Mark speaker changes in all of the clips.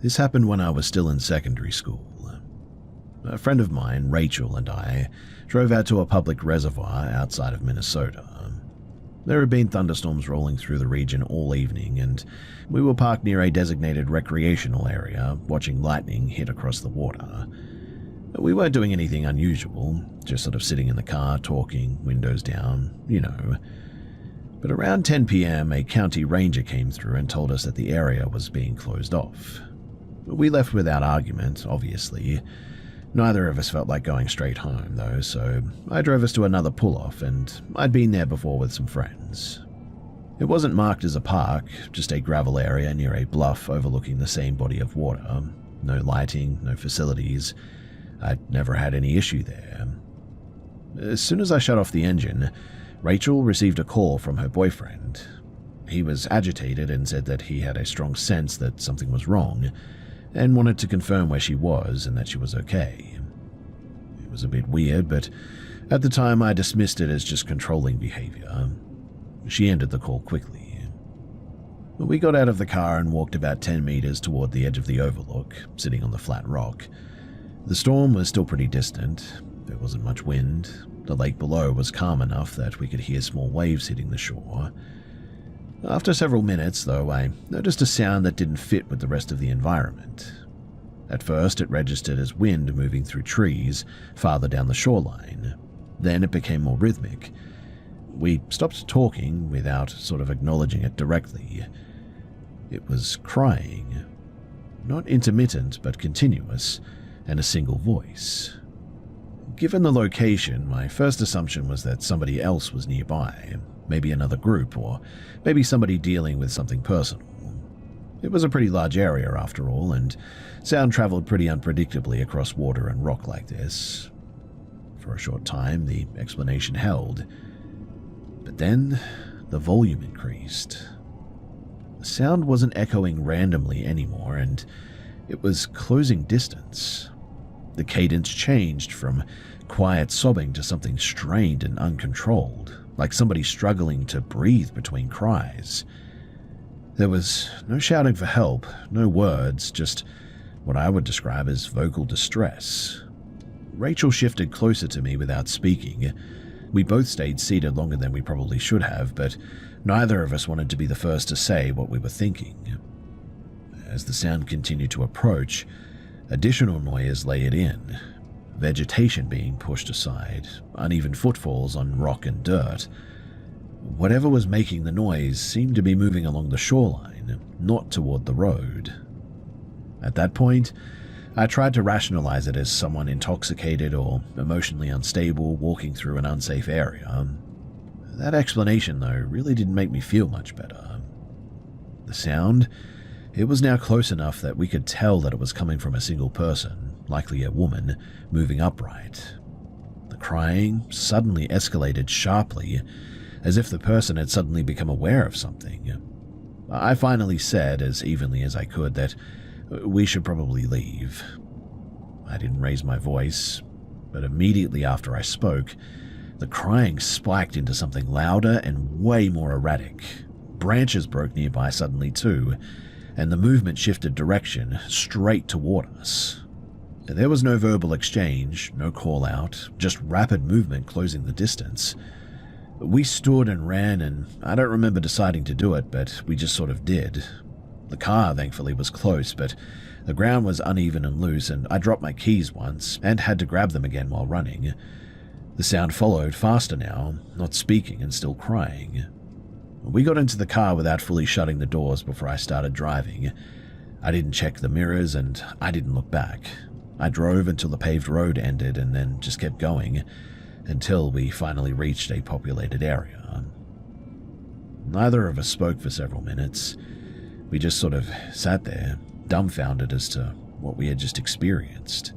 Speaker 1: This happened when I was still in secondary school. A friend of mine, Rachel, and I drove out to a public reservoir outside of Minnesota. There had been thunderstorms rolling through the region all evening, and we were parked near a designated recreational area, watching lightning hit across the water. We weren't doing anything unusual, just sort of sitting in the car, talking, windows down, you know. But around 10 p.m., a county ranger came through and told us that the area was being closed off. We left without argument, obviously. Neither of us felt like going straight home, though, so I drove us to another pull-off, and I'd been there before with some friends. It wasn't marked as a park, just a gravel area near a bluff overlooking the same body of water. No lighting, no facilities. I'd never had any issue there. As soon as I shut off the engine, Rachel received a call from her boyfriend. He was agitated and said that he had a strong sense that something was wrong, and wanted to confirm where she was and that she was okay. It was a bit weird, but at the time I dismissed it as just controlling behavior. She ended the call quickly. We got out of the car and walked about 10 meters toward the edge of the overlook, sitting on the flat rock. The storm was still pretty distant. There wasn't much wind. The lake below was calm enough that we could hear small waves hitting the shore. After several minutes, though, I noticed a sound that didn't fit with the rest of the environment. At first, it registered as wind moving through trees farther down the shoreline. Then it became more rhythmic. We stopped talking without sort of acknowledging it directly. It was crying. Not intermittent, but continuous, and a single voice. Given the location, my first assumption was that somebody else was nearby. Maybe another group, or maybe somebody dealing with something personal. It was a pretty large area after all, and sound traveled pretty unpredictably across water and rock like this. For a short time, the explanation held. But then, the volume increased. The sound wasn't echoing randomly anymore, and it was closing distance. The cadence changed from quiet sobbing to something strained and uncontrolled, like somebody struggling to breathe between cries. There was no shouting for help, no words, just what I would describe as vocal distress. Rachel shifted closer to me without speaking. We both stayed seated longer than we probably should have, but neither of us wanted to be the first to say what we were thinking. As the sound continued to approach, additional noise layered in. Vegetation being pushed aside, uneven footfalls on rock and dirt. Whatever was making the noise seemed to be moving along the shoreline, not toward the road. At that point, I tried to rationalize it as someone intoxicated or emotionally unstable walking through an unsafe area. That explanation, though, really didn't make me feel much better. The sound, it was now close enough that we could tell that it was coming from a single person, likely a woman, moving upright. The crying suddenly escalated sharply, as if the person had suddenly become aware of something. I finally said, as evenly as I could, that we should probably leave. I didn't raise my voice, but immediately after I spoke, the crying spiked into something louder and way more erratic. Branches broke nearby suddenly too, and the movement shifted direction straight toward us. There was no verbal exchange, no call out, just rapid movement closing the distance. We stood and ran, and I don't remember deciding to do it, but we just sort of did. The car, thankfully, was close, but the ground was uneven and loose, and I dropped my keys once and had to grab them again while running. The sound followed, faster now, not speaking and still crying. We got into the car without fully shutting the doors before I started driving. I didn't check the mirrors, and I didn't look back. I drove until the paved road ended and then just kept going, until we finally reached a populated area. Neither of us spoke for several minutes. We just sort of sat there, dumbfounded as to what we had just experienced.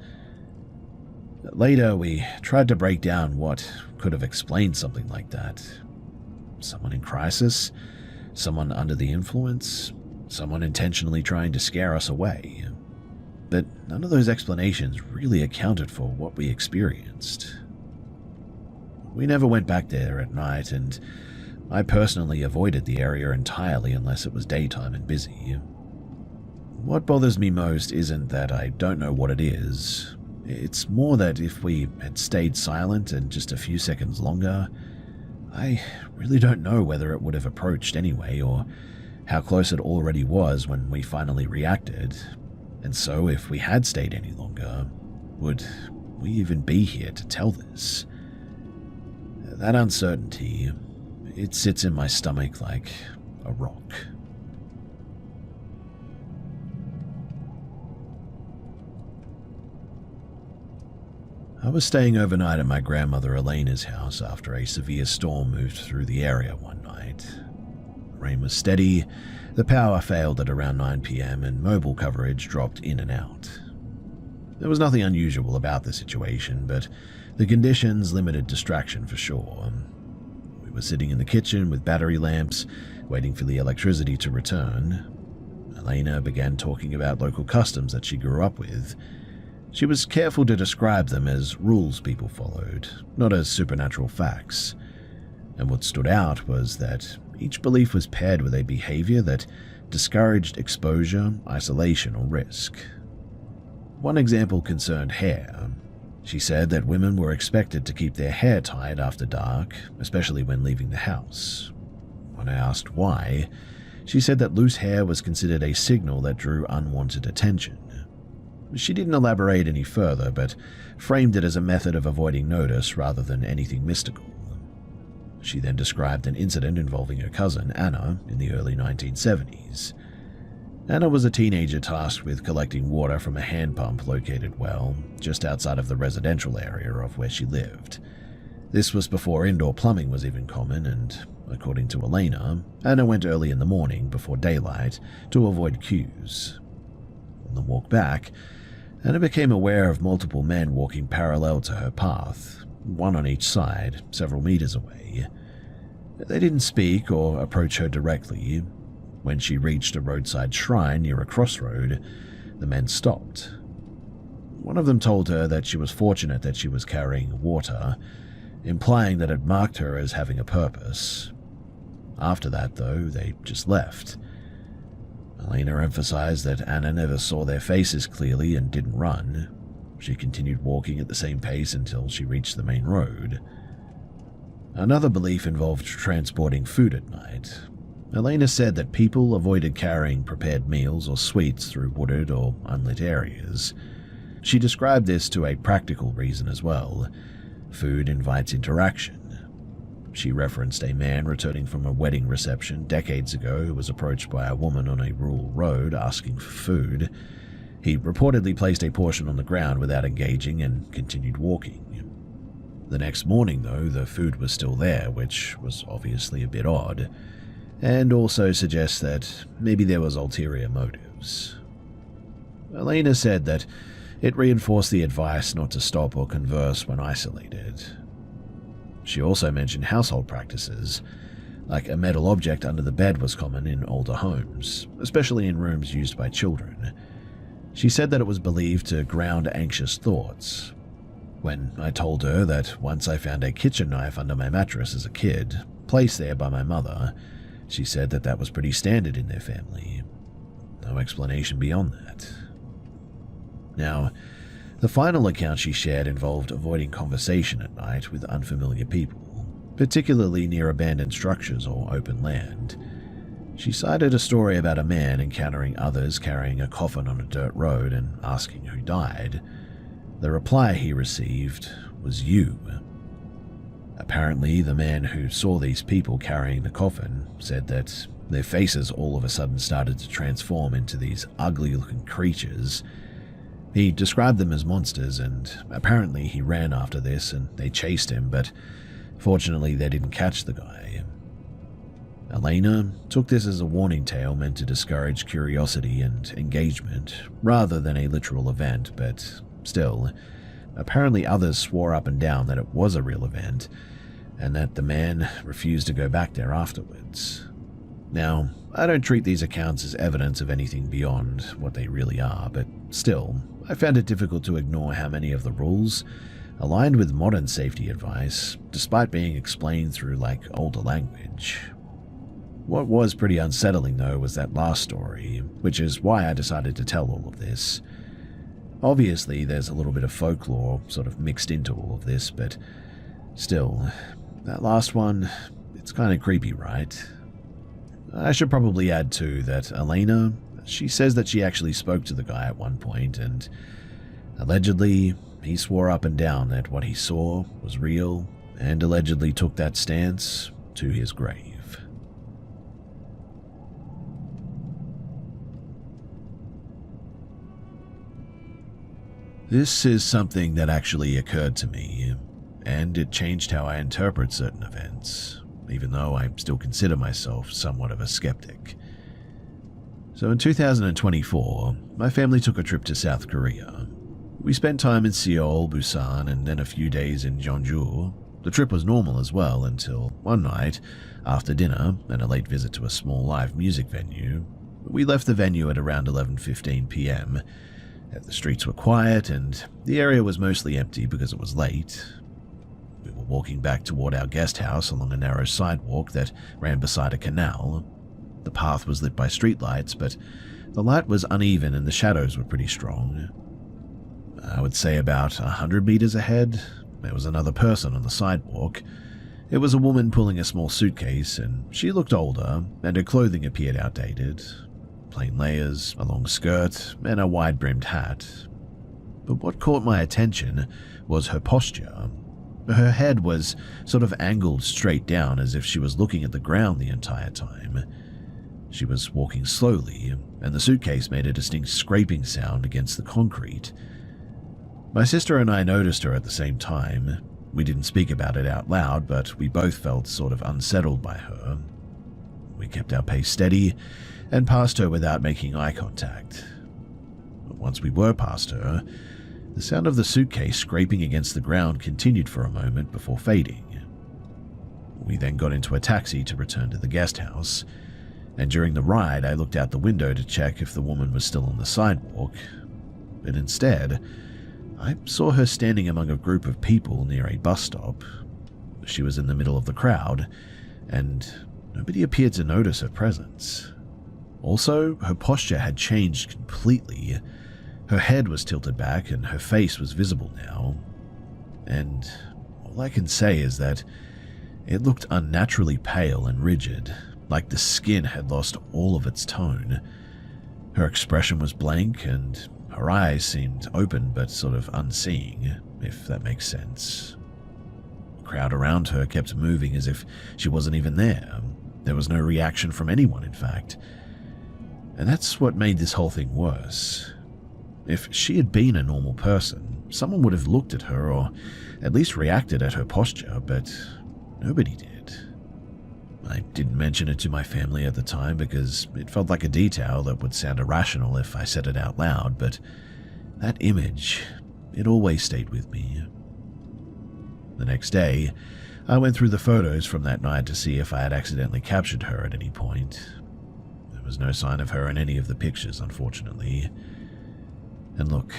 Speaker 1: Later, we tried to break down what could have explained something like that. Someone in crisis? Someone under the influence? Someone intentionally trying to scare us away? But none of those explanations really accounted for what we experienced. We never went back there at night, and I personally avoided the area entirely unless it was daytime and busy. What bothers me most isn't that I don't know what it is. It's more that if we had stayed silent and just a few seconds longer, I really don't know whether it would have approached anyway or how close it already was when we finally reacted. And so if we had stayed any longer, would we even be here to tell this? That uncertainty, it sits in my stomach like a rock. I was staying overnight at my grandmother Elena's house after a severe storm moved through the area one night. The rain was steady, the power failed at around 9 p.m. and mobile coverage dropped in and out. There was nothing unusual about the situation, but the conditions limited distraction for sure. We were sitting in the kitchen with battery lamps, waiting for the electricity to return. Elena began talking about local customs that she grew up with. She was careful to describe them as rules people followed, not as supernatural facts. And what stood out was that each belief was paired with a behavior that discouraged exposure, isolation, or risk. One example concerned hair. She said that women were expected to keep their hair tied after dark, especially when leaving the house. When I asked why, she said that loose hair was considered a signal that drew unwanted attention. She didn't elaborate any further, but framed it as a method of avoiding notice rather than anything mystical. She then described an incident involving her cousin, Anna, in the early 1970s. Anna was a teenager tasked with collecting water from a hand pump located just outside of the residential area of where she lived. This was before indoor plumbing was even common, and according to Elena, Anna went early in the morning before daylight to avoid queues. On the walk back, Anna became aware of multiple men walking parallel to her path, one on each side, several meters away. They didn't speak or approach her directly. When she reached a roadside shrine near a crossroad, the men stopped. One of them told her that she was fortunate that she was carrying water, implying that it marked her as having a purpose. After that, though, they just left. Elena emphasized that Anna never saw their faces clearly and didn't run. She continued walking at the same pace until she reached the main road. Another belief involved transporting food at night. Elena said that people avoided carrying prepared meals or sweets through wooded or unlit areas. She described this to a practical reason as well. Food invites interaction. She referenced a man returning from a wedding reception decades ago who was approached by a woman on a rural road asking for food. He reportedly placed a portion on the ground without engaging and continued walking. The next morning, though, the food was still there, which was obviously a bit odd, and also suggests that maybe there was ulterior motives. Elena said that it reinforced the advice not to stop or converse when isolated. She also mentioned household practices, like a metal object under the bed was common in older homes, especially in rooms used by children. She said that it was believed to ground anxious thoughts. When I told her that once I found a kitchen knife under my mattress as a kid, placed there by my mother, she said that that was pretty standard in their family. No explanation beyond that. Now, the final account she shared involved avoiding conversation at night with unfamiliar people, particularly near abandoned structures or open land. She cited a story about a man encountering others carrying a coffin on a dirt road and asking who died. The reply he received was "you." Apparently, the man who saw these people carrying the coffin said that their faces all of a sudden started to transform into these ugly-looking creatures. He described them as monsters, and apparently he ran after this and they chased him, but fortunately they didn't catch the guy. Elena took this as a warning tale meant to discourage curiosity and engagement, rather than a literal event, but still, apparently others swore up and down that it was a real event, and that the man refused to go back there afterwards. Now, I don't treat these accounts as evidence of anything beyond what they really are, but still, I found it difficult to ignore how many of the rules aligned with modern safety advice, despite being explained through older language. What was pretty unsettling though was that last story, which is why I decided to tell all of this. Obviously, there's a little bit of folklore sort of mixed into all of this, but still, that last one, it's kind of creepy, right? I should probably add too that Elena, she says that she actually spoke to the guy at one point, and allegedly, he swore up and down that what he saw was real, and allegedly took that stance to his grave. This is something that actually occurred to me, and it changed how I interpret certain events, even though I still consider myself somewhat of a skeptic. So in 2024, my family took a trip to South Korea. We spent time in Seoul, Busan, and then a few days in Jeonju. The trip was normal as well until one night, after dinner and a late visit to a small live music venue, we left the venue at around 11:15 p.m. The streets were quiet and the area was mostly empty because it was late. We were walking back toward our guest house along a narrow sidewalk that ran beside a canal. The path was lit by streetlights, but the light was uneven and the shadows were pretty strong. I would say about 100 meters ahead, there was another person on the sidewalk. It was a woman pulling a small suitcase, and she looked older, and her clothing appeared outdated. Plain layers, a long skirt, and a wide-brimmed hat. But what caught my attention was her posture. Her head was sort of angled straight down as if she was looking at the ground the entire time. She was walking slowly, and the suitcase made a distinct scraping sound against the concrete. My sister and I noticed her at the same time. We didn't speak about it out loud, but we both felt sort of unsettled by her. We kept our pace steady and passed her without making eye contact. But once we were past her, the sound of the suitcase scraping against the ground continued for a moment before fading. We then got into a taxi to return to the guest house, and during the ride I looked out the window to check if the woman was still on the sidewalk, but instead, I saw her standing among a group of people near a bus stop. She was in the middle of the crowd, and nobody appeared to notice her presence. Also, her posture had changed completely. Her head was tilted back and her face was visible now. And all I can say is that it looked unnaturally pale and rigid, like the skin had lost all of its tone. Her expression was blank and her eyes seemed open but sort of unseeing, if that makes sense. The crowd around her kept moving as if she wasn't even there. There was no reaction from anyone, in fact. And that's what made this whole thing worse. If she had been a normal person, someone would have looked at her or at least reacted at her posture, but nobody did. I didn't mention it to my family at the time because it felt like a detail that would sound irrational if I said it out loud, but that image, it always stayed with me. The next day, I went through the photos from that night to see if I had accidentally captured her at any point. There was no sign of her in any of the pictures, unfortunately. And look,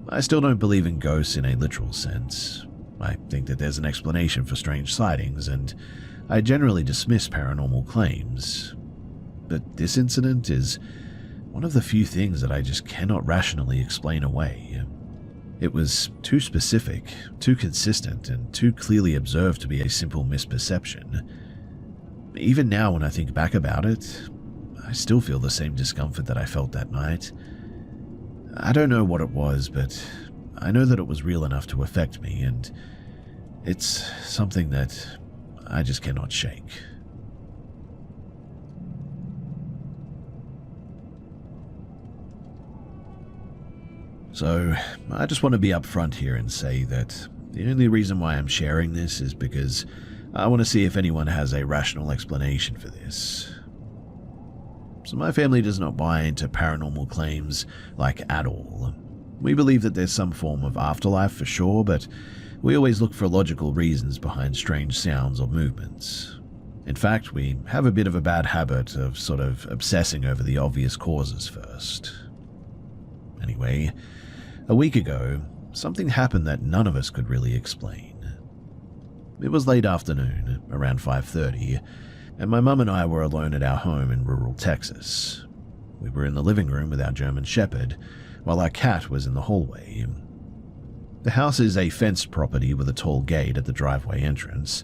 Speaker 1: I still don't believe in ghosts in a literal sense. I think that there's an explanation for strange sightings, and I generally dismiss paranormal claims. But this incident is one of the few things that I just cannot rationally explain away. It was too specific, too consistent, and too clearly observed to be a simple misperception. Even now when I think back about it, I still feel the same discomfort that I felt that night. I don't know what it was, but I know that it was real enough to affect me, and it's something that I just cannot shake. So, I just want to be upfront here and say that the only reason why I'm sharing this is because I want to see if anyone has a rational explanation for this. So my family does not buy into paranormal claims, like, at all. We believe that there's some form of afterlife for sure, but we always look for logical reasons behind strange sounds or movements. In fact, we have a bit of a bad habit of sort of obsessing over the obvious causes first. Anyway, a week ago, something happened that none of us could really explain. It was late afternoon, around 5:30, and my mum and I were alone at our home in rural Texas. We were in the living room with our German Shepherd, while our cat was in the hallway. The house is a fenced property with a tall gate at the driveway entrance,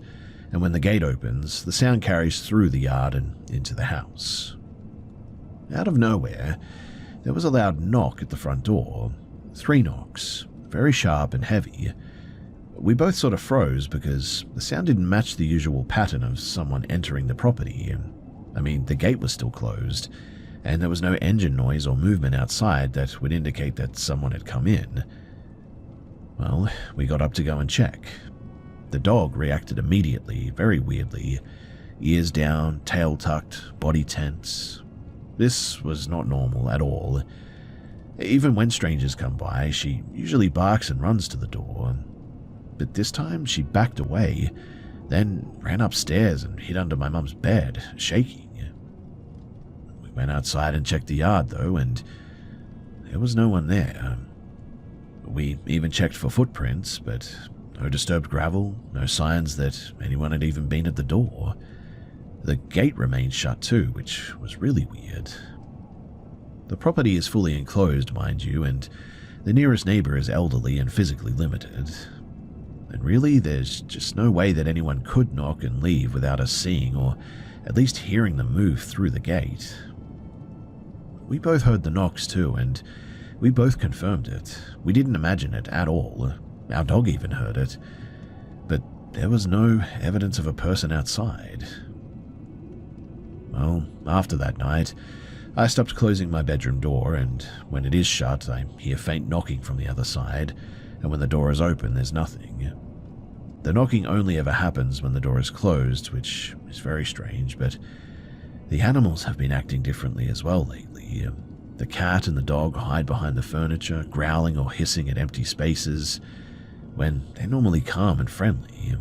Speaker 1: and when the gate opens, the sound carries through the yard and into the house. Out of nowhere, there was a loud knock at the front door. 3 knocks, very sharp and heavy. We both sort of froze because the sound didn't match the usual pattern of someone entering the property. I mean, the gate was still closed, and there was no engine noise or movement outside that would indicate that someone had come in. Well, we got up to go and check. The dog reacted immediately, very weirdly. Ears down, tail tucked, body tense. This was not normal at all. Even when strangers come by, she usually barks and runs to the door. But this time she backed away, then ran upstairs and hid under my mum's bed, shaking. We went outside and checked the yard though, and there was no one there. We even checked for footprints, but no disturbed gravel, no signs that anyone had even been at the door. The gate remained shut too, which was really weird. The property is fully enclosed, mind you, and the nearest neighbor is elderly and physically limited. And really, there's just no way that anyone could knock and leave without us seeing or at least hearing them move through the gate. We both heard the knocks too, and we both confirmed it. We didn't imagine it at all. Our dog even heard it. But there was no evidence of a person outside. Well, after that night, I stopped closing my bedroom door, and when it is shut, I hear faint knocking from the other side, and when the door is open, there's nothing. The knocking only ever happens when the door is closed, which is very strange, but the animals have been acting differently as well lately. The cat and the dog hide behind the furniture, growling or hissing at empty spaces, when they're normally calm and friendly.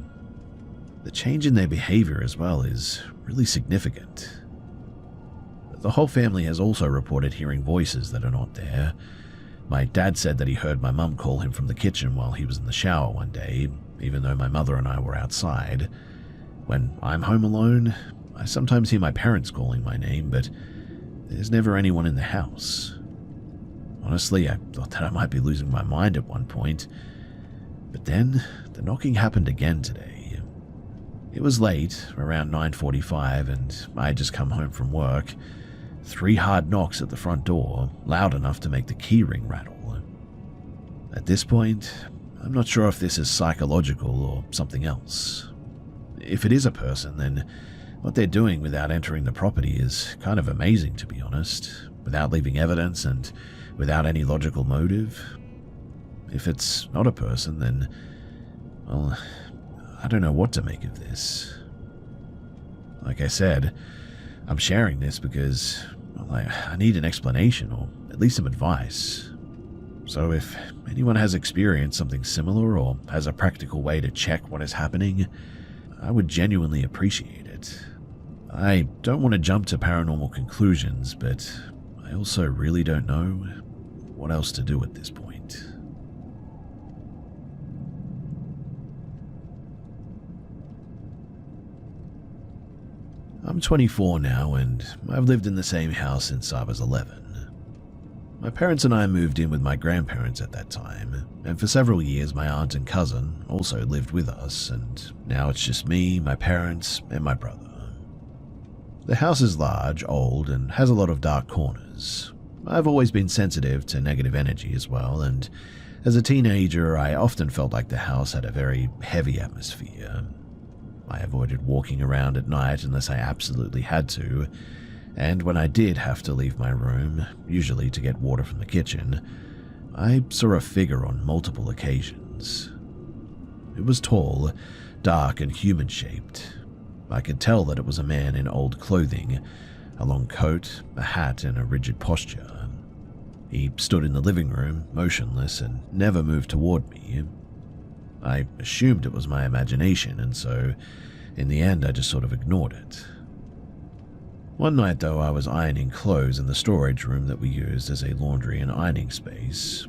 Speaker 1: The change in their behavior as well is really significant. The whole family has also reported hearing voices that are not there. My dad said that he heard my mum call him from the kitchen while he was in the shower one day, even though my mother and I were outside. When I'm home alone, I sometimes hear my parents calling my name, but there's never anyone in the house. Honestly, I thought that I might be losing my mind at one point. But then, the knocking happened again today. It was late, around 9:45, and I had just come home from work. 3 hard knocks at the front door, loud enough to make the key ring rattle. At this point, I'm not sure if this is psychological or something else. If it is a person, then what they're doing without entering the property is kind of amazing, to be honest, without leaving evidence and without any logical motive. If it's not a person, then, well, I don't know what to make of this. Like I said, I'm sharing this because, well, I need an explanation or at least some advice. So if anyone has experienced something similar or has a practical way to check what is happening, I would genuinely appreciate it. I don't want to jump to paranormal conclusions, but I also really don't know what else to do at this point. I'm 24 now, and I've lived in the same house since I was 11. My parents and I moved in with my grandparents at that time, and for several years my aunt and cousin also lived with us, and now it's just me, my parents, and my brother. The house is large, old, and has a lot of dark corners. I've always been sensitive to negative energy as well, and as a teenager I often felt like the house had a very heavy atmosphere. I avoided walking around at night unless I absolutely had to, and when I did have to leave my room, usually to get water from the kitchen, I saw a figure on multiple occasions. It was tall, dark, and human-shaped. I could tell that it was a man in old clothing, a long coat, a hat, and a rigid posture. He stood in the living room, motionless, and never moved toward me. I assumed it was my imagination, and so, in the end, I just sort of ignored it. One night, though, I was ironing clothes in the storage room that we used as a laundry and ironing space.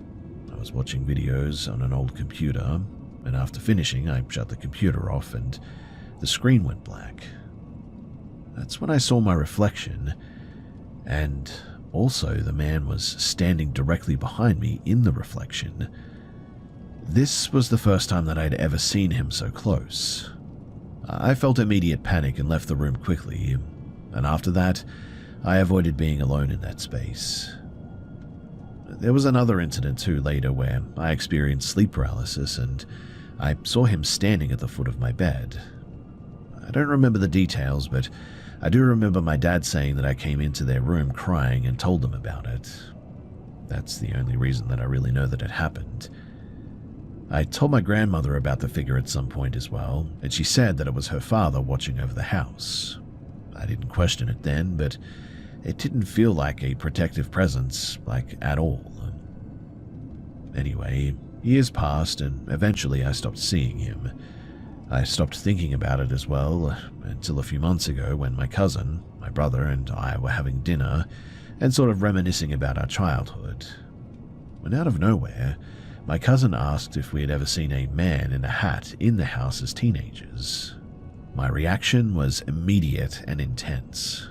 Speaker 1: I was watching videos on an old computer, and after finishing, I shut the computer off, and the screen went black. That's when I saw my reflection, and also the man was standing directly behind me in the reflection. This was the first time that I'd ever seen him so close. I felt immediate panic and left the room quickly, and after that, I avoided being alone in that space. There was another incident too later where I experienced sleep paralysis and I saw him standing at the foot of my bed. I don't remember the details, but I do remember my dad saying that I came into their room crying and told them about it. That's the only reason that I really know that it happened. I told my grandmother about the figure at some point as well, and she said that it was her father watching over the house. I didn't question it then, but it didn't feel like a protective presence, like at all. Anyway, years passed and eventually I stopped seeing him. I stopped thinking about it as well, until a few months ago when my cousin, my brother, and I were having dinner and sort of reminiscing about our childhood. When out of nowhere, my cousin asked if we had ever seen a man in a hat in the house as teenagers. My reaction was immediate and intense.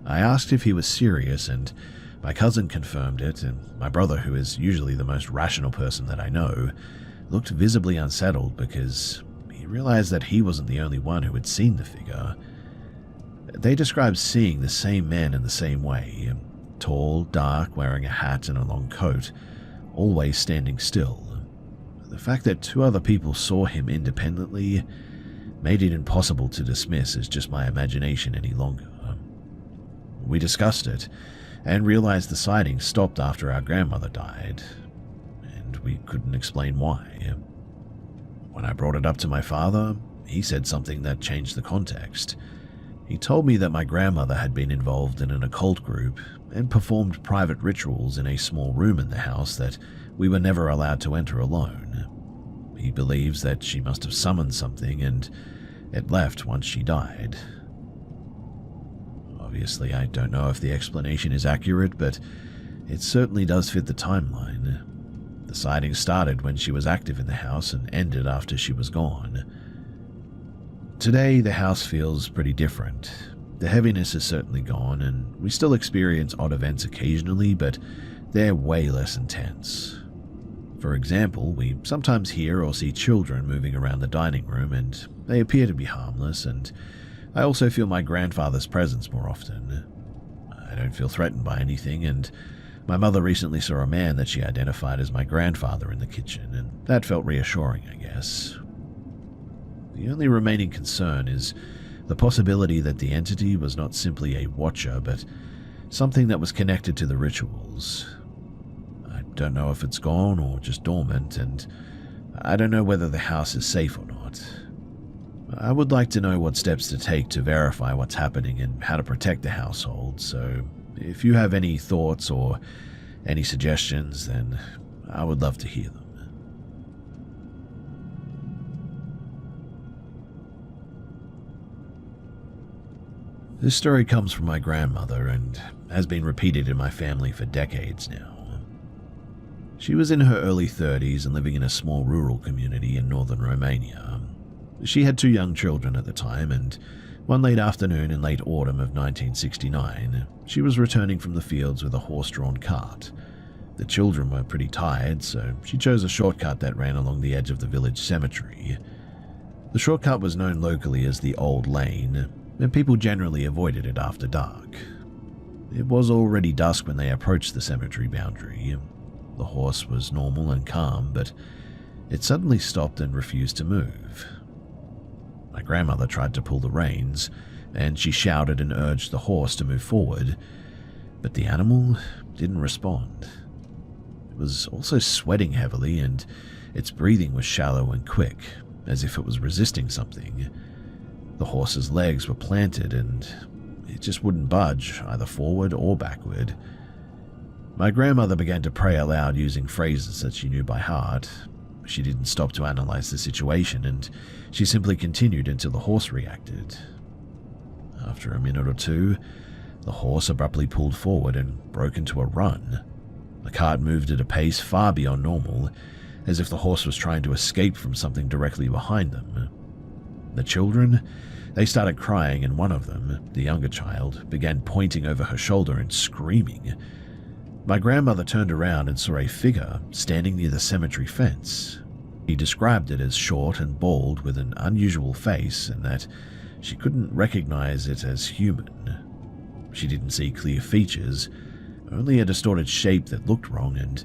Speaker 1: I asked if he was serious, and my cousin confirmed it, and my brother, who is usually the most rational person that I know, looked visibly unsettled because he realized that he wasn't the only one who had seen the figure. They described seeing the same man in the same way, tall, dark, wearing a hat and a long coat, always standing still. The fact that two other people saw him independently made it impossible to dismiss as just my imagination any longer. We discussed it and realized the sighting stopped after our grandmother died, and we couldn't explain why. When I brought it up to my father, he said something that changed the context. He told me that my grandmother had been involved in an occult group and performed private rituals in a small room in the house that we were never allowed to enter alone. He believes that she must have summoned something and it left once she died. Obviously, I don't know if the explanation is accurate, but it certainly does fit the timeline. The sighting started when she was active in the house and ended after she was gone. Today, the house feels pretty different. The heaviness is certainly gone, and we still experience odd events occasionally, but they're way less intense. For example, we sometimes hear or see children moving around the dining room, and they appear to be harmless, and I also feel my grandfather's presence more often. I don't feel threatened by anything, and my mother recently saw a man that she identified as my grandfather in the kitchen, and that felt reassuring, I guess. The only remaining concern is the possibility that the entity was not simply a watcher, but something that was connected to the rituals. I don't know if it's gone or just dormant, and I don't know whether the house is safe or not. I would like to know what steps to take to verify what's happening and how to protect the household, so if you have any thoughts or any suggestions, then I would love to hear them. This story comes from my grandmother and has been repeated in my family for decades now. She was in her early 30s and living in a small rural community in northern Romania. She had 2 young children at the time, and one late afternoon in late autumn of 1969, she was returning from the fields with a horse-drawn cart. The children were pretty tired, so she chose a shortcut that ran along the edge of the village cemetery. The shortcut was known locally as the Old Lane, and people generally avoided it after dark. It was already dusk when they approached the cemetery boundary. The horse was normal and calm, but it suddenly stopped and refused to move. My grandmother tried to pull the reins, and she shouted and urged the horse to move forward, but the animal didn't respond. It was also sweating heavily, and its breathing was shallow and quick, as if it was resisting something. The horse's legs were planted, and it just wouldn't budge, either forward or backward. My grandmother began to pray aloud using phrases that she knew by heart. She didn't stop to analyze the situation, and she simply continued until the horse reacted. After a minute or two, the horse abruptly pulled forward and broke into a run. The cart moved at a pace far beyond normal, as if the horse was trying to escape from something directly behind them. The children, They started crying, and one of them, the younger child, began pointing over her shoulder and screaming. My grandmother turned around and saw a figure standing near the cemetery fence. He described it as short and bald with an unusual face, and that she couldn't recognize it as human. She didn't see clear features, only a distorted shape that looked wrong and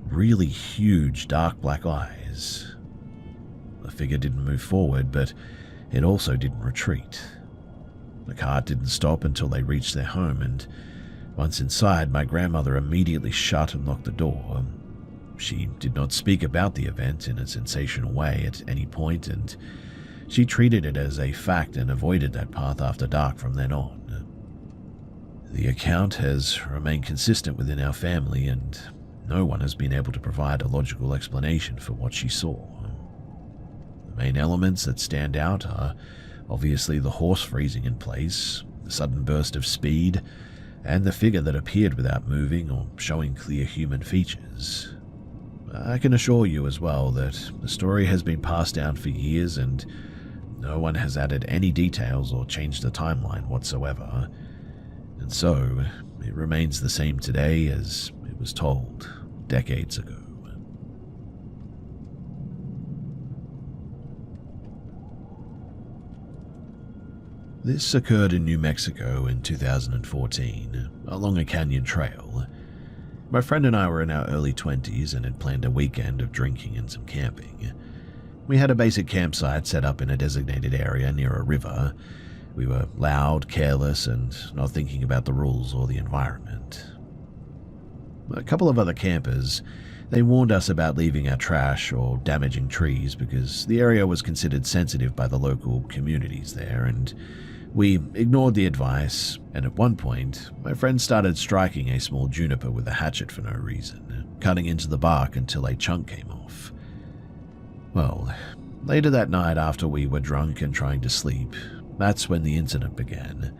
Speaker 1: really huge dark black eyes. The figure didn't move forward, but it also didn't retreat. The cart didn't stop until they reached their home, and once inside, my grandmother immediately shut and locked the door. She did not speak about the event in a sensational way at any point, and she treated it as a fact and avoided that path after dark from then on. The account has remained consistent within our family, and no one has been able to provide a logical explanation for what she saw. The main elements that stand out are obviously the horse freezing in place, the sudden burst of speed, and the figure that appeared without moving or showing clear human features. I can assure you as well that the story has been passed down for years and no one has added any details or changed the timeline whatsoever. And so, it remains the same today as it was told decades ago. This occurred in New Mexico in 2014, along a canyon trail. My friend and I were in our early 20s and had planned a weekend of drinking and some camping. We had a basic campsite set up in a designated area near a river. We were loud, careless, and not thinking about the rules or the environment. A couple of other campers, they warned us about leaving our trash or damaging trees because the area was considered sensitive by the local communities there, and we ignored the advice, and at one point, my friend started striking a small juniper with a hatchet for no reason, cutting into the bark until a chunk came off. Well, later that night after we were drunk and trying to sleep, that's when the incident began.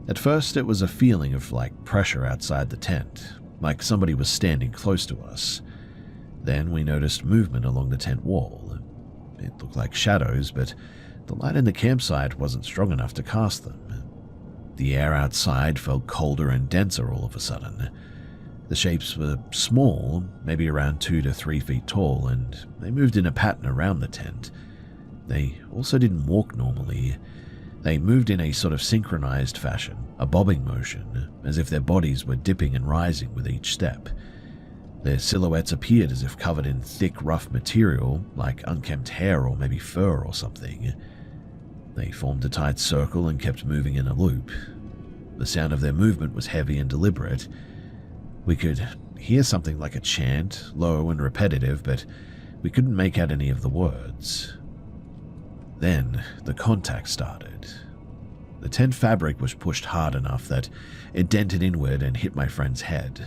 Speaker 1: At first, it was a feeling of pressure outside the tent, like somebody was standing close to us. Then we noticed movement along the tent wall. It looked like shadows, but the light in the campsite wasn't strong enough to cast them. The air outside felt colder and denser all of a sudden. The shapes were small, maybe around 2 to 3 feet tall, and they moved in a pattern around the tent. They also didn't walk normally. They moved in a sort of synchronized fashion, a bobbing motion, as if their bodies were dipping and rising with each step. Their silhouettes appeared as if covered in thick, rough material, like unkempt hair or maybe fur or something. They formed a tight circle and kept moving in a loop. The sound of their movement was heavy and deliberate. We could hear something like a chant, low and repetitive, but we couldn't make out any of the words. Then the contact started. The tent fabric was pushed hard enough that it dented inward and hit my friend's head.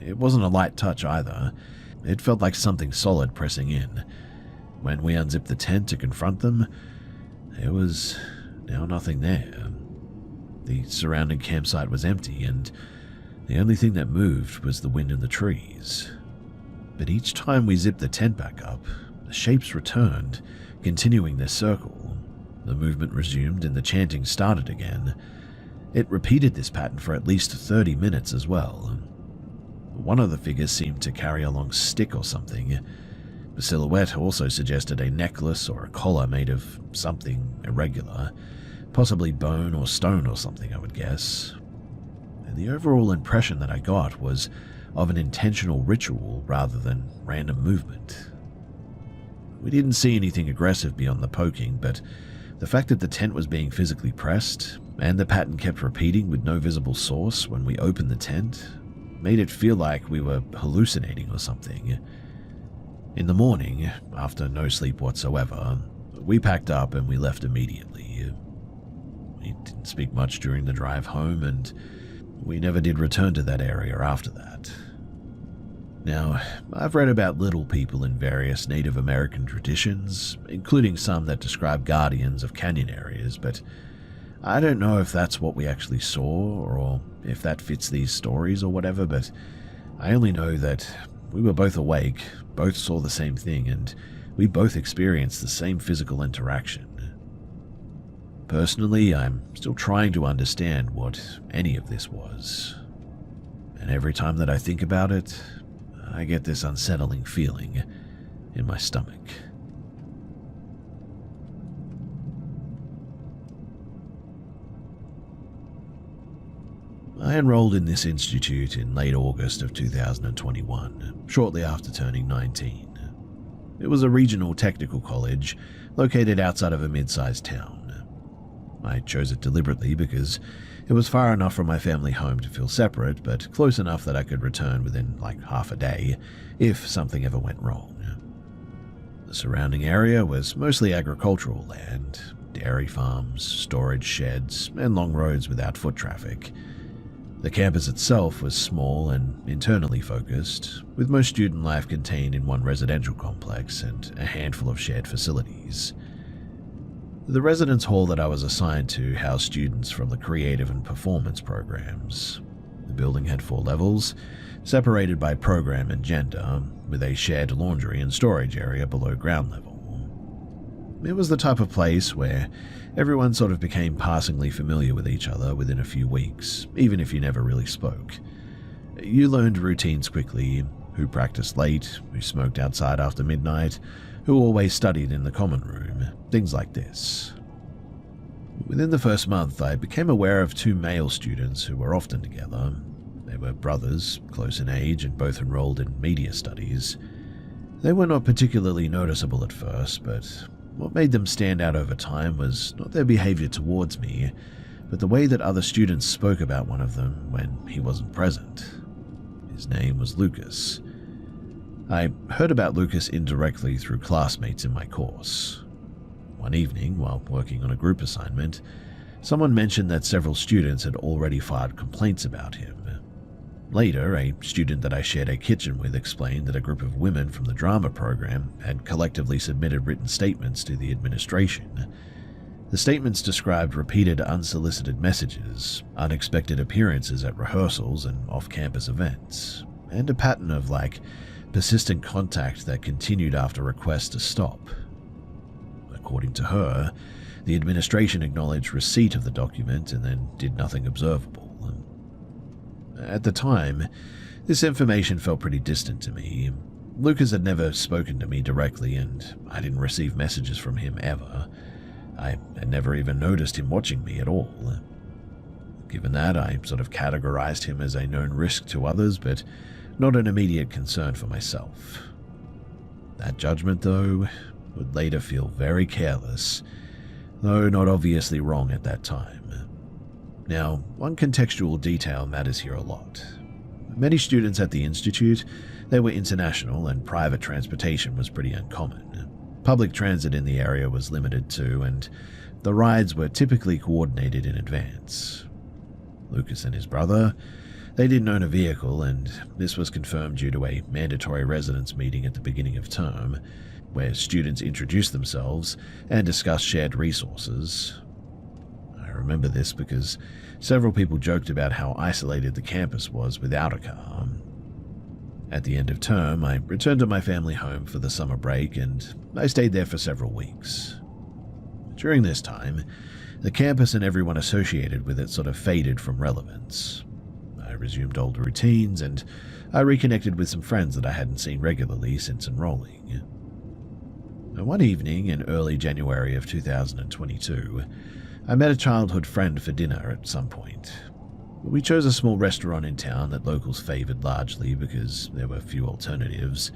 Speaker 1: It wasn't a light touch either. It felt like something solid pressing in. When we unzipped the tent to confront them, there was now nothing there. The surrounding campsite was empty, and the only thing that moved was the wind in the trees. But each time we zipped the tent back up, the shapes returned, continuing their circle. The movement resumed and the chanting started again. It repeated this pattern for at least 30 minutes as well. One of the figures seemed to carry a long stick or something. The silhouette also suggested a necklace or a collar made of something irregular, possibly bone or stone or something, I would guess. And the overall impression that I got was of an intentional ritual rather than random movement. We didn't see anything aggressive beyond the poking, but the fact that the tent was being physically pressed, and the pattern kept repeating with no visible source when we opened the tent, made it feel like we were hallucinating or something. In the morning, after no sleep whatsoever, we packed up and we left immediately. We didn't speak much during the drive home, and we never did return to that area after that. Now, I've read about little people in various Native American traditions, including some that describe guardians of canyon areas, but I don't know if that's what we actually saw or if that fits these stories or whatever, but I only know that we were both awake, both saw the same thing, and we both experienced the same physical interaction. Personally, I'm still trying to understand what any of this was. And every time that I think about it, I get this unsettling feeling in my stomach. I enrolled in this institute in late August of 2021, shortly after turning 19. It was a regional technical college located outside of a mid-sized town. I chose it deliberately because it was far enough from my family home to feel separate, but close enough that I could return within like half a day if something ever went wrong. The surrounding area was mostly agricultural land, dairy farms, storage sheds, and long roads without foot traffic. The campus itself was small and internally focused, with most student life contained in one residential complex and a handful of shared facilities. The residence hall that I was assigned to housed students from the creative and performance programs. The building had 4 levels, separated by program and gender, with a shared laundry and storage area below ground level. It was the type of place where everyone sort of became passingly familiar with each other within a few weeks, even if you never really spoke. You learned routines quickly, who practiced late, who smoked outside after midnight, who always studied in the common room, things like this. Within the first month, I became aware of 2 male students who were often together. They were brothers, close in age, and both enrolled in media studies. They were not particularly noticeable at first, but what made them stand out over time was not their behavior towards me, but the way that other students spoke about one of them when he wasn't present. His name was Lucas. I heard about Lucas indirectly through classmates in my course. One evening, while working on a group assignment, someone mentioned that several students had already filed complaints about him. Later, a student that I shared a kitchen with explained that a group of women from the drama program had collectively submitted written statements to the administration. The statements described repeated unsolicited messages, unexpected appearances at rehearsals and off-campus events, and a pattern of persistent contact that continued after requests to stop. According to her, the administration acknowledged receipt of the document and then did nothing observable. At the time, this information felt pretty distant to me. Lucas had never spoken to me directly, and I didn't receive messages from him ever. I had never even noticed him watching me at all. Given that, I sort of categorized him as a known risk to others, but not an immediate concern for myself. That judgment, though, would later feel very careless, though not obviously wrong at that time. Now, one contextual detail matters here a lot. Many students at the institute, they were international and private transportation was pretty uncommon. Public transit in the area was limited too, and the rides were typically coordinated in advance. Lucas and his brother, they didn't own a vehicle, and this was confirmed due to a mandatory residence meeting at the beginning of term, where students introduced themselves and discussed shared resources. I remember this because several people joked about how isolated the campus was without a car. At the end of term, I returned to my family home for the summer break, and I stayed there for several weeks. During this time, the campus and everyone associated with it sort of faded from relevance. I resumed old routines, and I reconnected with some friends that I hadn't seen regularly since enrolling. One evening in early January of 2022, I met a childhood friend for dinner at some point. We chose a small restaurant in town that locals favored largely because there were few alternatives,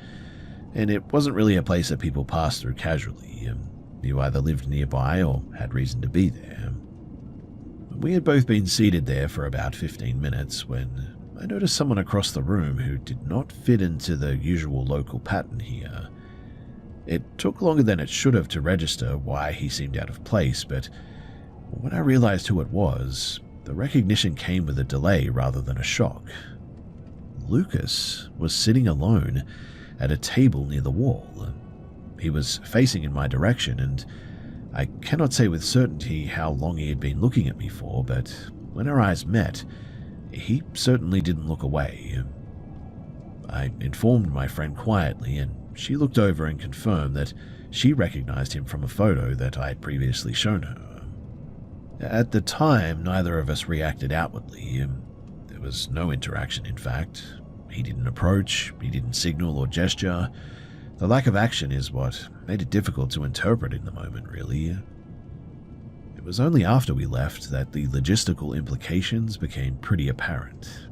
Speaker 1: and it wasn't really a place that people passed through casually. You either lived nearby or had reason to be there. We had both been seated there for about 15 minutes when I noticed someone across the room who did not fit into the usual local pattern here. It took longer than it should have to register why he seemed out of place, but when I realized who it was, the recognition came with a delay rather than a shock. Lucas was sitting alone at a table near the wall. He was facing in my direction, and I cannot say with certainty how long he had been looking at me for, but when our eyes met, he certainly didn't look away. I informed my friend quietly, and she looked over and confirmed that she recognized him from a photo that I had previously shown her. At the time, neither of us reacted outwardly. There was no interaction, in fact. He didn't approach, he didn't signal or gesture. The lack of action is what made it difficult to interpret in the moment, really. It was only after we left that the logistical implications became pretty apparent.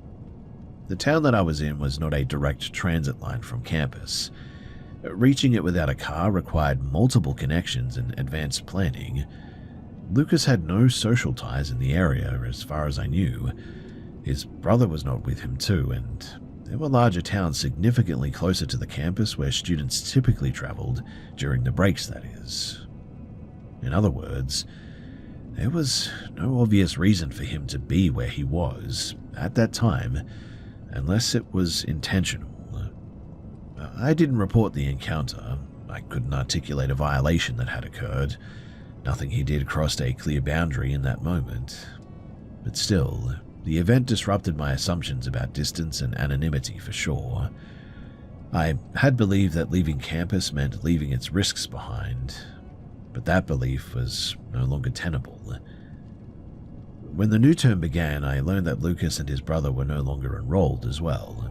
Speaker 1: The town that I was in was not a direct transit line from campus. Reaching it without a car required multiple connections and advanced planning. Lucas had no social ties in the area, as far as I knew. His brother was not with him too, and there were larger towns significantly closer to the campus where students typically traveled during the breaks, that is. In other words, there was no obvious reason for him to be where he was at that time, unless it was intentional. I didn't report the encounter. I couldn't articulate a violation that had occurred. Nothing he did crossed a clear boundary in that moment. But still, the event disrupted my assumptions about distance and anonymity for sure. I had believed that leaving campus meant leaving its risks behind, but that belief was no longer tenable. When the new term began, I learned that Lucas and his brother were no longer enrolled as well.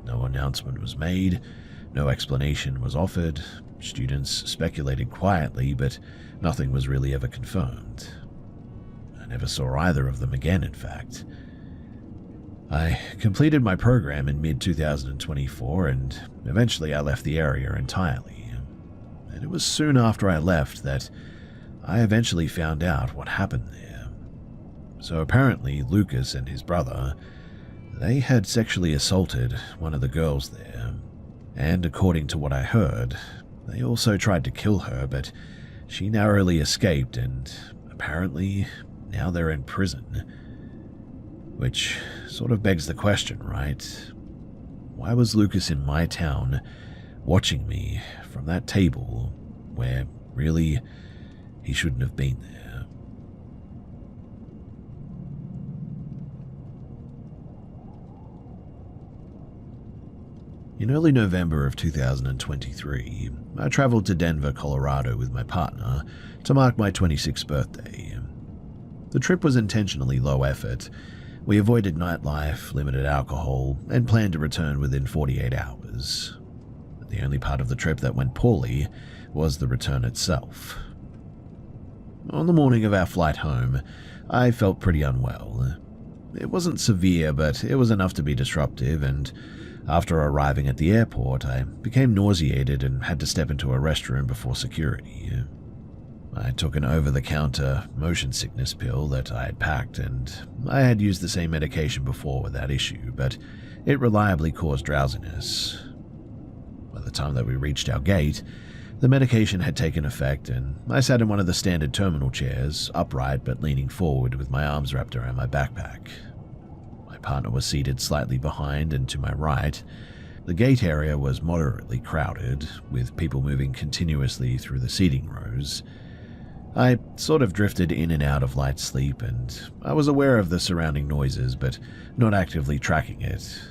Speaker 1: No announcement was made, no explanation was offered. Students speculated quietly, but nothing was really ever confirmed. I never saw either of them again, in fact. I completed my program in mid-2024, and eventually I left the area entirely. And it was soon after I left that I eventually found out what happened there. So apparently Lucas and his brother, they had sexually assaulted one of the girls there. And according to what I heard, they also tried to kill her, but she narrowly escaped, and apparently now they're in prison. Which sort of begs the question, right? Why was Lucas in my town, watching me from that table, where really he shouldn't have been there? In early November of 2023, I traveled to Denver, Colorado with my partner to mark my 26th birthday. The trip was intentionally low effort. We avoided nightlife, limited alcohol, and planned to return within 48 hours. The only part of the trip that went poorly was the return itself. On the morning of our flight home, I felt pretty unwell. It wasn't severe, but it was enough to be disruptive, and after arriving at the airport, I became nauseated and had to step into a restroom before security. I took an over-the-counter motion sickness pill that I had packed, and I had used the same medication before without issue, but it reliably caused drowsiness. By the time that we reached our gate, the medication had taken effect, and I sat in one of the standard terminal chairs, upright but leaning forward with my arms wrapped around my backpack. My partner was seated slightly behind and to my right. The gate area was moderately crowded, with people moving continuously through the seating rows. I sort of drifted in and out of light sleep, and I was aware of the surrounding noises, but not actively tracking it.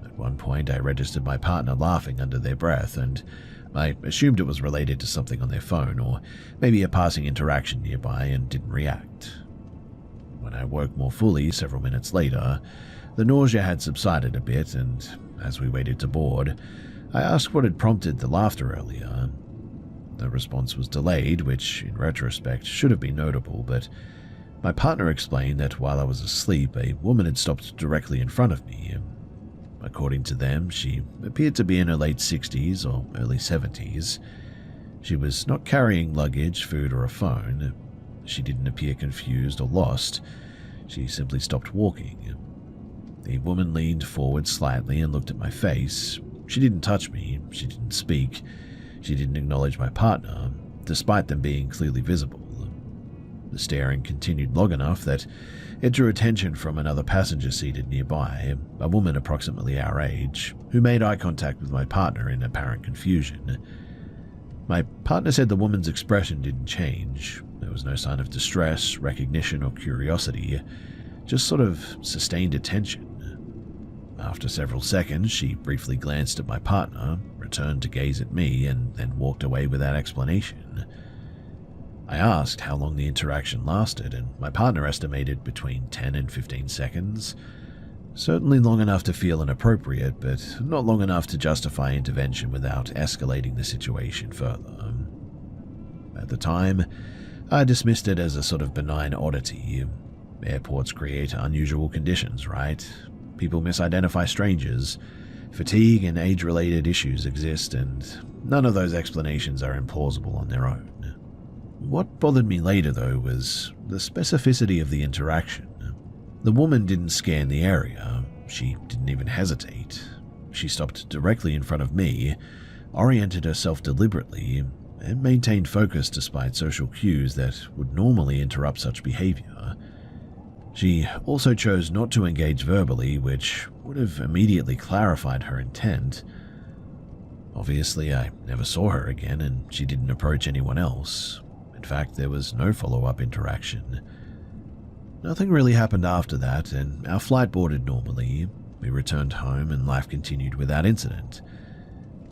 Speaker 1: At one point, I registered my partner laughing under their breath, and I assumed it was related to something on their phone, or maybe a passing interaction nearby, and didn't react. When I woke more fully several minutes later, the nausea had subsided a bit, and as we waited to board, I asked what had prompted the laughter earlier. The response was delayed, which, in retrospect, should have been notable, but my partner explained that while I was asleep, a woman had stopped directly in front of me. According to them, she appeared to be in her late 60s or early 70s. She was not carrying luggage, food, or a phone. She didn't appear confused or lost. She simply stopped walking. The woman leaned forward slightly and looked at my face. She didn't touch me. She didn't speak. She didn't acknowledge my partner, despite them being clearly visible. The staring continued long enough that it drew attention from another passenger seated nearby, a woman approximately our age, who made eye contact with my partner in apparent confusion. My partner said the woman's expression didn't change. There was no sign of distress, recognition, or curiosity, just sort of sustained attention. After several seconds, she briefly glanced at my partner, returned to gaze at me, and then walked away without explanation. I asked how long the interaction lasted, and my partner estimated between 10 and 15 seconds. Certainly long enough to feel inappropriate, but not long enough to justify intervention without escalating the situation further. At the time, I dismissed it as a sort of benign oddity. Airports create unusual conditions, right? People misidentify strangers. Fatigue and age-related issues exist, and none of those explanations are implausible on their own. What bothered me later, though, was the specificity of the interaction. The woman didn't scan the area. She didn't even hesitate. She stopped directly in front of me, oriented herself deliberately, and maintained focus despite social cues that would normally interrupt such behavior. She also chose not to engage verbally, which would have immediately clarified her intent. Obviously, I never saw her again, and she didn't approach anyone else. In fact, there was no follow-up interaction. Nothing really happened after that, and our flight boarded normally. We returned home, and life continued without incident.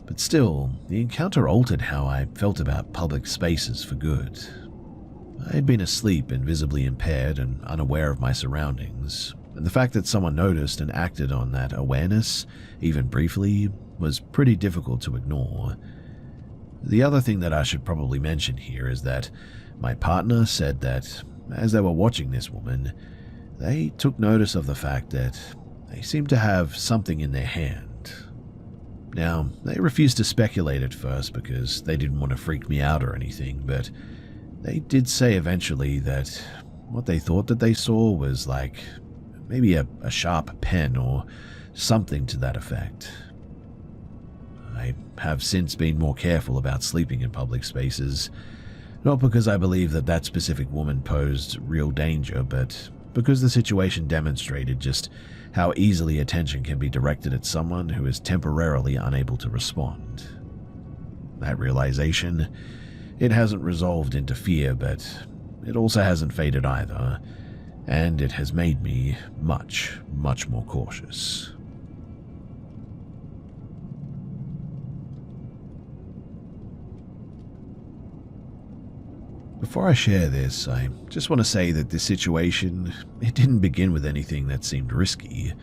Speaker 1: But still, the encounter altered how I felt about public spaces for good. I had been asleep and visibly impaired and unaware of my surroundings, and the fact that someone noticed and acted on that awareness, even briefly, was pretty difficult to ignore. The other thing that I should probably mention here is that my partner said that, as they were watching this woman, they took notice of the fact that they seemed to have something in their hand. Now, they refused to speculate at first because they didn't want to freak me out or anything, but they did say eventually that what they thought that they saw was like maybe a sharp pen or something to that effect. I have since been more careful about sleeping in public spaces, not because I believe that that specific woman posed real danger, but because the situation demonstrated just how easily attention can be directed at someone who is temporarily unable to respond. That realization, it hasn't resolved into fear, but it also hasn't faded either, and it has made me much, much more cautious. Before I share this, I just want to say that this situation, it didn't begin with anything that seemed risky.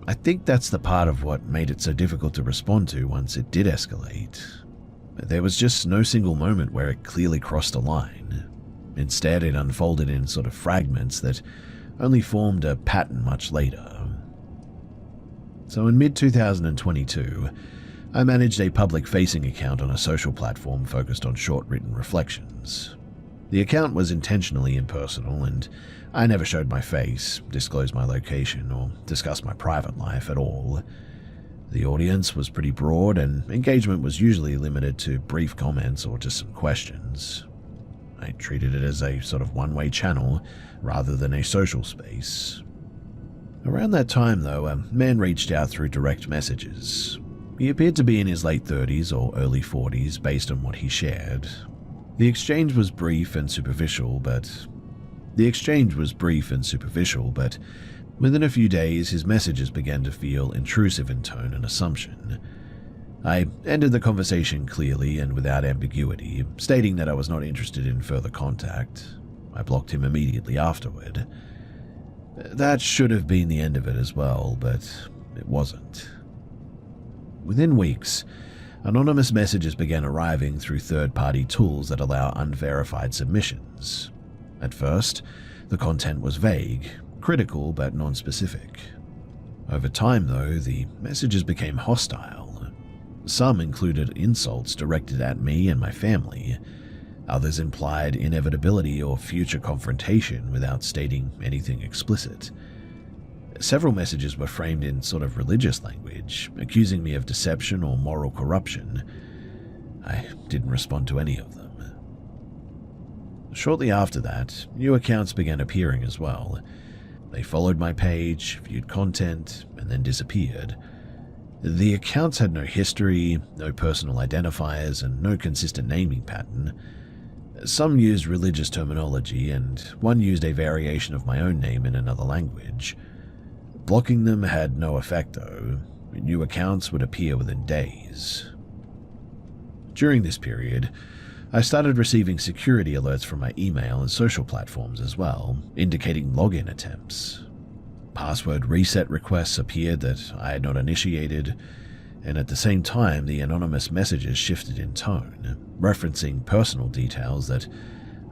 Speaker 1: I think that's the part of what made it so difficult to respond to once it did escalate. There was just no single moment where it clearly crossed a line. Instead, it unfolded in sort of fragments that only formed a pattern much later. So in mid-2022, I managed a public-facing account on a social platform focused on short written reflections. The account was intentionally impersonal, and I never showed my face, disclosed my location, or discussed my private life at all. The audience was pretty broad, and engagement was usually limited to brief comments or just some questions. I treated it as a sort of one-way channel rather than a social space. Around that time, though, a man reached out through direct messages. He appeared to be in his late 30s or early 40s based on what he shared. The exchange was brief and superficial, but within a few days his messages began to feel intrusive in tone and assumption. I ended the conversation clearly and without ambiguity, stating that I was not interested in further contact. I blocked him immediately afterward. That should have been the end of it as well, but it wasn't. Within weeks, anonymous messages began arriving through third-party tools that allow unverified submissions. At first, the content was vague, critical but non-specific. Over time, though, the messages became hostile. Some included insults directed at me and my family. Others implied inevitability or future confrontation without stating anything explicit. Several messages were framed in sort of religious language, accusing me of deception or moral corruption. I didn't respond to any of them. Shortly after that, new accounts began appearing as well. They followed my page, viewed content, and then disappeared. The accounts had no history, no personal identifiers, and no consistent naming pattern. Some used religious terminology, and one used a variation of my own name in another language. Blocking them had no effect, though. New accounts would appear within days. During this period, I started receiving security alerts from my email and social platforms as well, indicating login attempts. Password reset requests appeared that I had not initiated, and at the same time the anonymous messages shifted in tone, referencing personal details that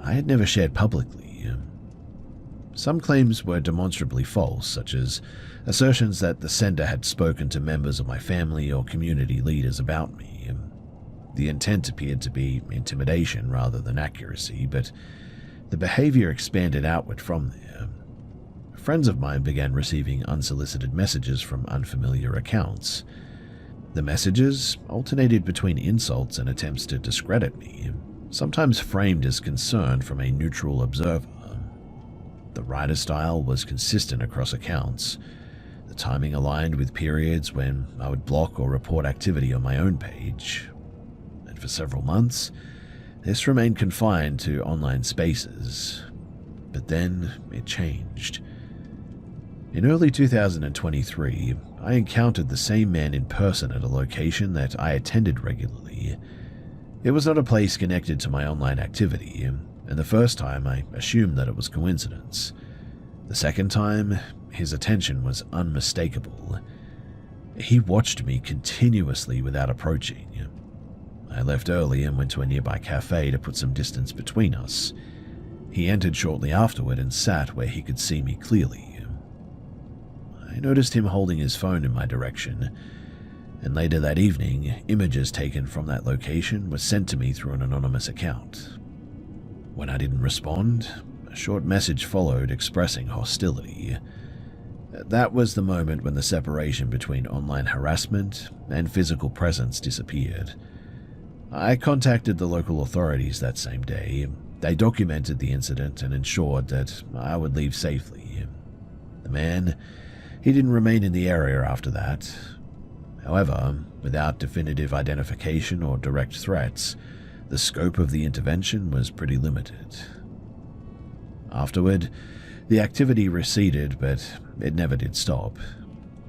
Speaker 1: I had never shared publicly. Some claims were demonstrably false, such as assertions that the sender had spoken to members of my family or community leaders about me. The intent appeared to be intimidation rather than accuracy, but the behavior expanded outward from there. Friends of mine began receiving unsolicited messages from unfamiliar accounts. The messages alternated between insults and attempts to discredit me, sometimes framed as concern from a neutral observer. The writer style was consistent across accounts. The timing aligned with periods when I would block or report activity on my own page. And for several months, this remained confined to online spaces. But then it changed. In early 2023, I encountered the same man in person at a location that I attended regularly. It was not a place connected to my online activity, and the first time I assumed that it was coincidence. The second time, his attention was unmistakable. He watched me continuously without approaching. I left early and went to a nearby cafe to put some distance between us. He entered shortly afterward and sat where he could see me clearly. I noticed him holding his phone in my direction, and later that evening, images taken from that location were sent to me through an anonymous account. When I didn't respond, a short message followed expressing hostility. That was the moment when the separation between online harassment and physical presence disappeared. I contacted the local authorities that same day. They documented the incident and ensured that I would leave safely. The man, he didn't remain in the area after that. However, without definitive identification or direct threats, the scope of the intervention was pretty limited. Afterward, the activity receded, but it never did stop.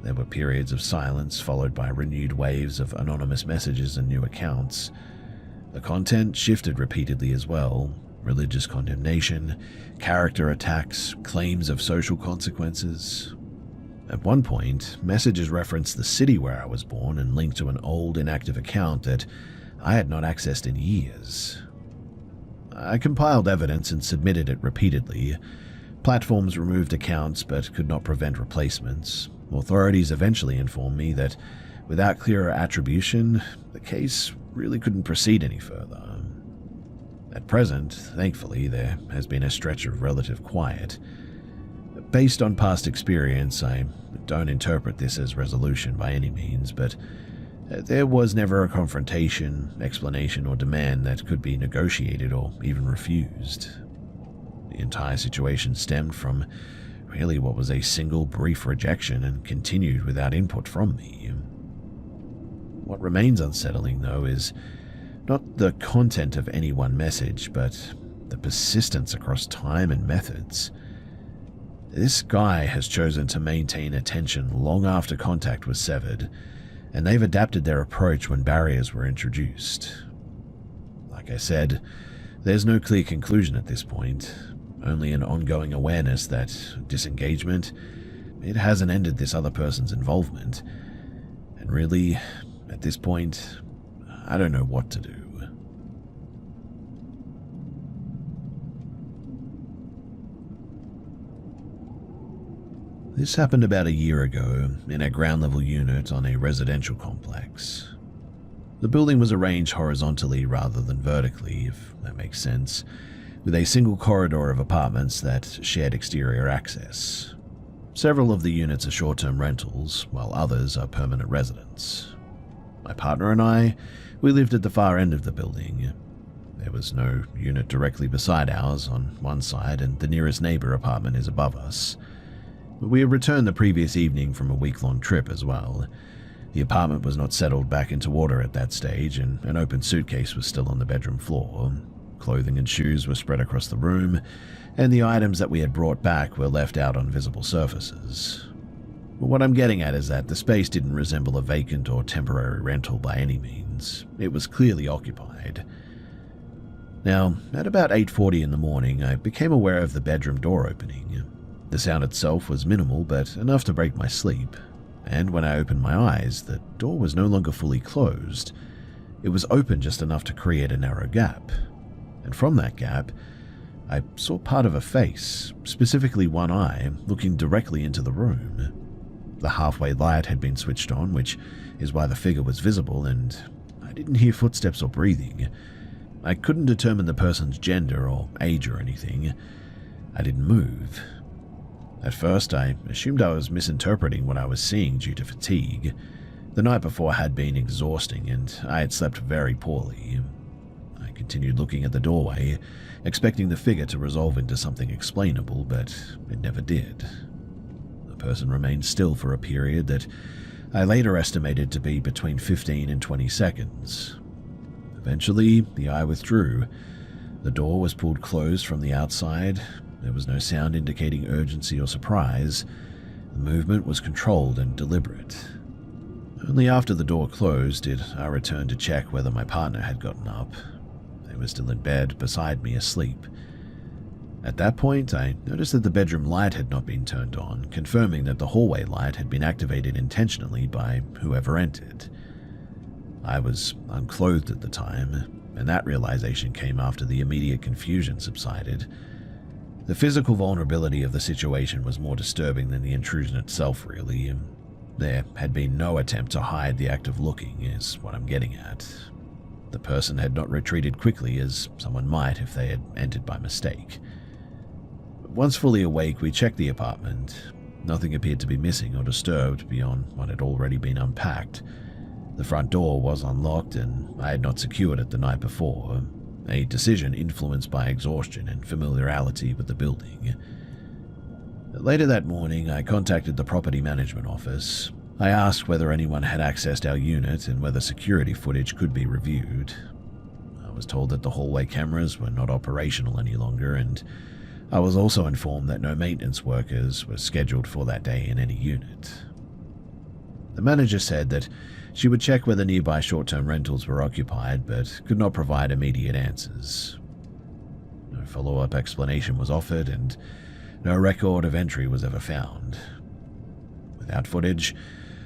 Speaker 1: There were periods of silence followed by renewed waves of anonymous messages and new accounts. The content shifted repeatedly as well. Religious condemnation, character attacks, claims of social consequences. At one point, messages referenced the city where I was born and linked to an old inactive account that I had not accessed in years. I compiled evidence and submitted it repeatedly. Platforms removed accounts but could not prevent replacements. Authorities eventually informed me that without clearer attribution, the case really couldn't proceed any further. At present, thankfully, there has been a stretch of relative quiet. Based on past experience, I don't interpret this as resolution by any means, but there was never a confrontation, explanation, or demand that could be negotiated or even refused. The entire situation stemmed from really what was a single brief rejection and continued without input from me. What remains unsettling, though, is not the content of any one message, but the persistence across time and methods. This guy has chosen to maintain attention long after contact was severed, and they've adapted their approach when barriers were introduced. Like I said, there's no clear conclusion at this point, only an ongoing awareness that disengagement, it hasn't ended this other person's involvement, and really, at this point, I don't know what to do. This happened about a year ago in a ground-level unit on a residential complex. The building was arranged horizontally rather than vertically, if that makes sense, with a single corridor of apartments that shared exterior access. Several of the units are short-term rentals, while others are permanent residents. My partner and I, we lived at the far end of the building. There was no unit directly beside ours on one side, and the nearest neighbor apartment is above us. We had returned the previous evening from a week-long trip as well. The apartment was not settled back into order at that stage, and an open suitcase was still on the bedroom floor. Clothing and shoes were spread across the room, and the items that we had brought back were left out on visible surfaces. But what I'm getting at is that the space didn't resemble a vacant or temporary rental by any means. It was clearly occupied. Now, at about 8:40 in the morning, I became aware of the bedroom door opening. The sound itself was minimal, but enough to break my sleep, and when I opened my eyes, the door was no longer fully closed. It was open just enough to create a narrow gap, and from that gap, I saw part of a face, specifically one eye, looking directly into the room. The halfway light had been switched on, which is why the figure was visible, and I didn't hear footsteps or breathing. I couldn't determine the person's gender or age or anything. I didn't move. At first, I assumed I was misinterpreting what I was seeing due to fatigue. The night before had been exhausting, and I had slept very poorly. I continued looking at the doorway, expecting the figure to resolve into something explainable, but it never did. The person remained still for a period that I later estimated to be between 15 and 20 seconds. Eventually, the eye withdrew. The door was pulled closed from the outside. There was no sound indicating urgency or surprise. The movement was controlled and deliberate. Only after the door closed did I return to check whether my partner had gotten up. They were still in bed beside me asleep. At that point, I noticed that the bedroom light had not been turned on, confirming that the hallway light had been activated intentionally by whoever entered. I was unclothed at the time, and that realization came after the immediate confusion subsided. The physical vulnerability of the situation was more disturbing than the intrusion itself, really. There had been no attempt to hide the act of looking, is what I'm getting at. The person had not retreated quickly, as someone might if they had entered by mistake. Once fully awake, we checked the apartment. Nothing appeared to be missing or disturbed beyond what had already been unpacked. The front door was unlocked, and I had not secured it the night before, a decision influenced by exhaustion and familiarity with the building. Later that morning, I contacted the property management office. I asked whether anyone had accessed our unit and whether security footage could be reviewed. I was told that the hallway cameras were not operational any longer, and I was also informed that no maintenance workers were scheduled for that day in any unit. The manager said that she would check whether nearby short-term rentals were occupied, but could not provide immediate answers. No follow-up explanation was offered, and no record of entry was ever found. Without footage,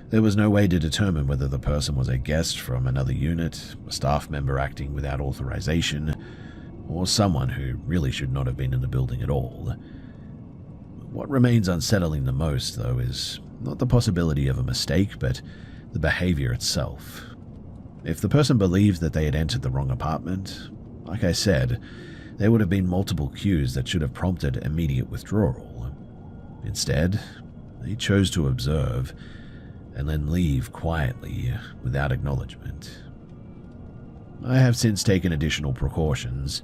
Speaker 1: there was no way to determine whether the person was a guest from another unit, a staff member acting without authorization, or someone who really should not have been in the building at all. What remains unsettling the most, though, is not the possibility of a mistake, but the behavior itself. If the person believed that they had entered the wrong apartment, like I said, there would have been multiple cues that should have prompted immediate withdrawal. Instead, they chose to observe and then leave quietly without acknowledgement. I have since taken additional precautions.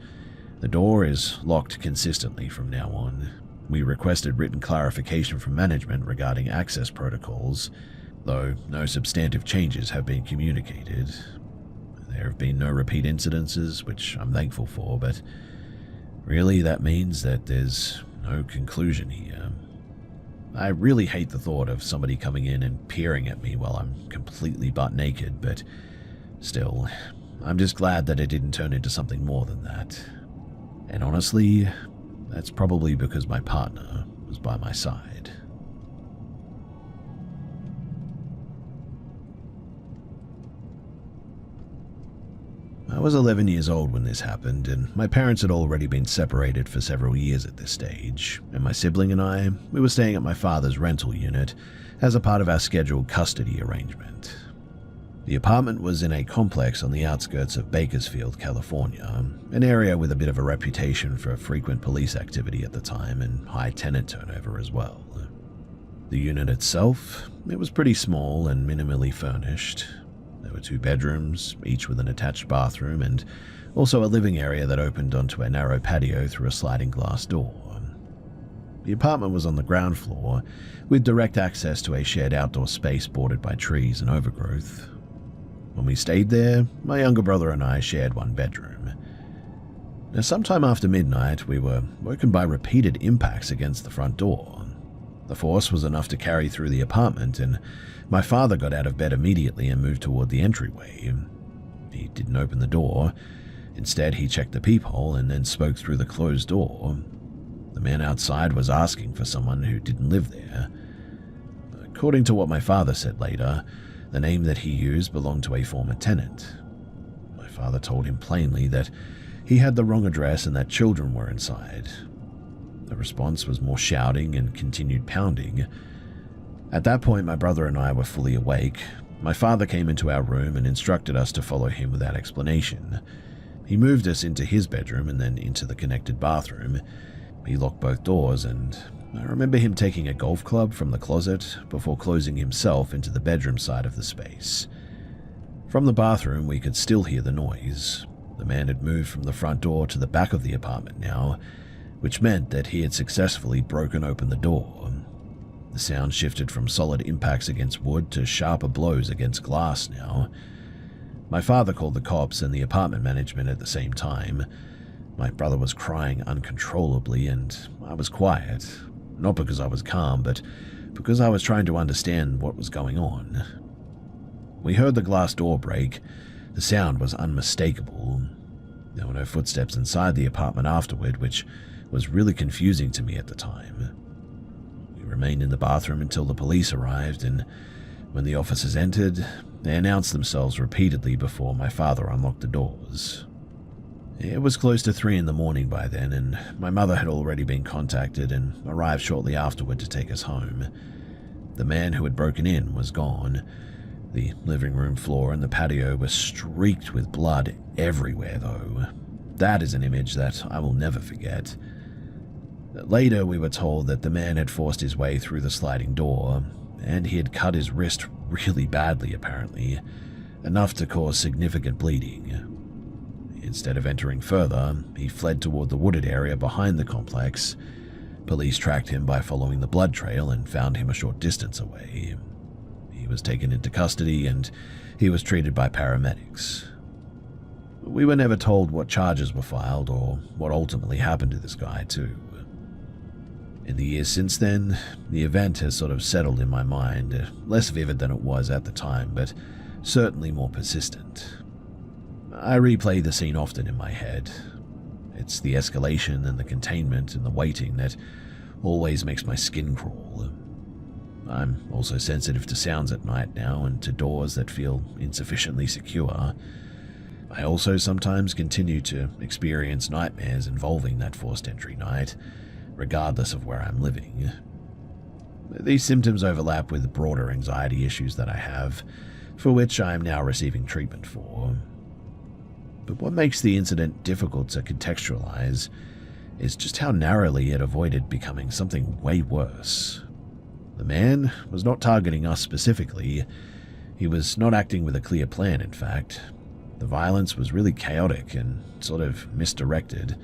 Speaker 1: The door is locked consistently from now on. We requested written clarification from management regarding access protocols, though no substantive changes have been communicated. There have been no repeat incidences, which I'm thankful for, but really that means that there's no conclusion here. I really hate the thought of somebody coming in and peering at me while I'm completely butt naked, but still, I'm just glad that it didn't turn into something more than that. And honestly, that's probably because my partner was by my side. I was 11 years old when this happened, and my parents had already been separated for several years at this stage, and my sibling and I, we were staying at my father's rental unit as a part of our scheduled custody arrangement. The apartment was in a complex on the outskirts of Bakersfield, California, an area with a bit of a reputation for frequent police activity at the time and high tenant turnover as well. The unit itself, it was pretty small and minimally furnished. There were 2 bedrooms, each with an attached bathroom, and also a living area that opened onto a narrow patio through a sliding glass door. The apartment was on the ground floor, with direct access to a shared outdoor space bordered by trees and overgrowth. When we stayed there, my younger brother and I shared one bedroom. Now, sometime after midnight, we were woken by repeated impacts against the front door. The force was enough to carry through the apartment, and my father got out of bed immediately and moved toward the entryway. He didn't open the door. Instead, he checked the peephole and then spoke through the closed door. The man outside was asking for someone who didn't live there. According to what my father said later, the name that he used belonged to a former tenant. My father told him plainly that he had the wrong address and that children were inside. The response was more shouting and continued pounding. At that point, my brother and I were fully awake. My father came into our room and instructed us to follow him without explanation. He moved us into his bedroom and then into the connected bathroom. He locked both doors, and I remember him taking a golf club from the closet before closing himself into the bedroom side of the space. From the bathroom, we could still hear the noise. The man had moved from the front door to the back of the apartment now, which meant that he had successfully broken open the door. The sound shifted from solid impacts against wood to sharper blows against glass now. My father called the cops and the apartment management at the same time. My brother was crying uncontrollably, and I was quiet, not because I was calm, but because I was trying to understand what was going on. We heard the glass door break. The sound was unmistakable. There were no footsteps inside the apartment afterward, which was really confusing to me at the time. We remained in the bathroom until the police arrived, and when the officers entered, they announced themselves repeatedly before my father unlocked the doors. It was close to 3 a.m. by then, and my mother had already been contacted and arrived shortly afterward to take us home. The man who had broken in was gone. The living room floor and the patio were streaked with blood everywhere, though. That is an image that I will never forget. Later, we were told that the man had forced his way through the sliding door, and he had cut his wrist really badly, apparently, enough to cause significant bleeding. Instead of entering further, he fled toward the wooded area behind the complex. Police tracked him by following the blood trail and found him a short distance away. He was taken into custody and he was treated by paramedics. We were never told what charges were filed or what ultimately happened to this guy, too. In the years since then, the event has sort of settled in my mind, less vivid than it was at the time, but certainly more persistent. I replay the scene often in my head. It's the escalation and the containment and the waiting that always makes my skin crawl. I'm also sensitive to sounds at night now and to doors that feel insufficiently secure. I also sometimes continue to experience nightmares involving that forced entry night, regardless of where I'm living. These symptoms overlap with broader anxiety issues that I have, for which I am now receiving treatment for. But what makes the incident difficult to contextualize is just how narrowly it avoided becoming something way worse. The man was not targeting us specifically. He was not acting with a clear plan, in fact. The violence was really chaotic and sort of misdirected.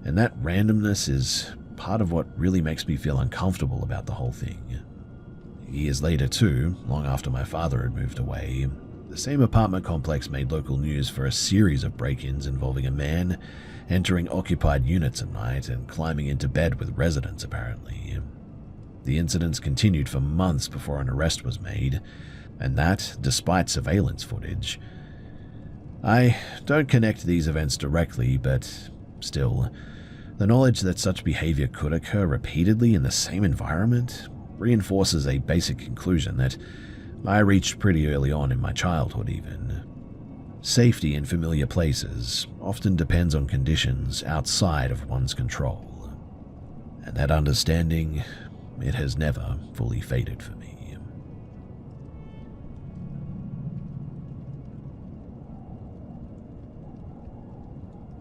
Speaker 1: And that randomness is part of what really makes me feel uncomfortable about the whole thing. Years later, too, long after my father had moved away, the same apartment complex made local news for a series of break-ins involving a man entering occupied units at night and climbing into bed with residents, apparently. The incidents continued for months before an arrest was made, and that despite surveillance footage. I don't connect these events directly, but still, the knowledge that such behavior could occur repeatedly in the same environment reinforces a basic conclusion that I reached pretty early on in my childhood even. Safety in familiar places often depends on conditions outside of one's control. And that understanding, it has never fully faded for me.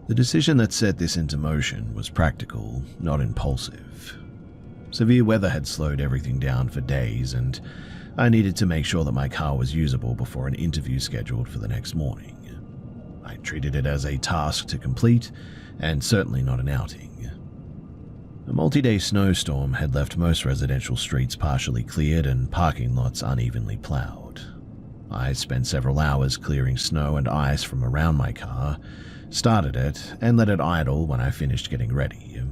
Speaker 1: The decision that set this into motion was practical, not impulsive. Severe weather had slowed everything down for days, and I needed to make sure that my car was usable before an interview scheduled for the next morning. I treated it as a task to complete, and certainly not an outing. A multi-day snowstorm had left most residential streets partially cleared and parking lots unevenly plowed. I spent several hours clearing snow and ice from around my car, started it, and let it idle when I finished getting ready.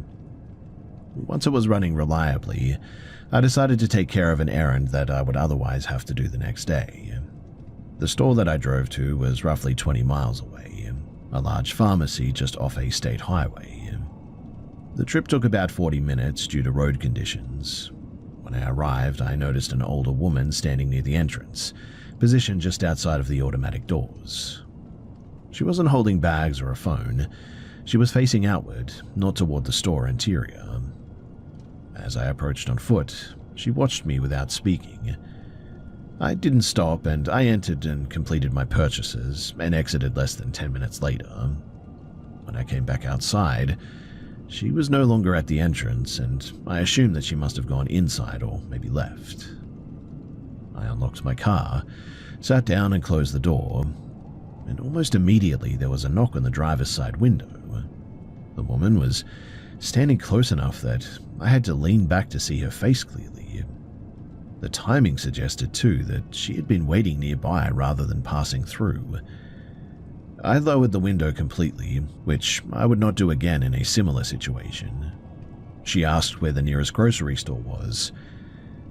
Speaker 1: Once it was running reliably, I decided to take care of an errand that I would otherwise have to do the next day. The store that I drove to was roughly 20 miles away. a large pharmacy just off a state highway. The trip took about 40 minutes due to road conditions. When I arrived, I noticed an older woman standing near the entrance, positioned just outside of the automatic doors. She wasn't holding bags or a phone. She was facing outward, not toward the store interior. As I approached on foot, she watched me without speaking. I didn't stop, and I entered and completed my purchases and exited less than 10 minutes later. When I came back outside, she was no longer at the entrance, and I assumed that she must have gone inside or maybe left. I unlocked my car, sat down and closed the door, and almost immediately there was a knock on the driver's side window. The woman was standing close enough that I had to lean back to see her face clearly. The timing suggested too that she had been waiting nearby rather than passing through. I lowered the window completely, which I would not do again in a similar situation. She asked where the nearest grocery store was.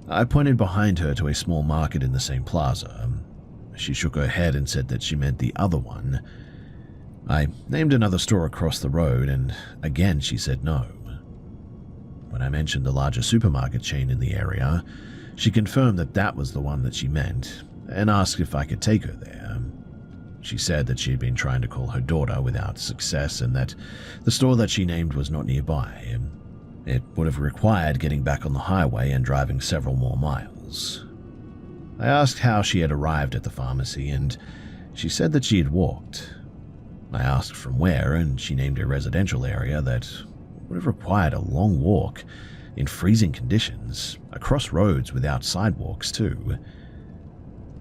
Speaker 1: I pointed behind her to a small market in the same plaza. She shook her head and said that she meant the other one. I named another store across the road, and again she said no. When I mentioned the larger supermarket chain in the area, she confirmed that that was the one that she meant, and asked if I could take her there. She said that she had been trying to call her daughter without success, and that the store that she named was not nearby. It would have required getting back on the highway and driving several more miles. I asked how she had arrived at the pharmacy, and she said that she had walked. I asked from where, and she named a residential area that would have required a long walk in freezing conditions, across roads without sidewalks too.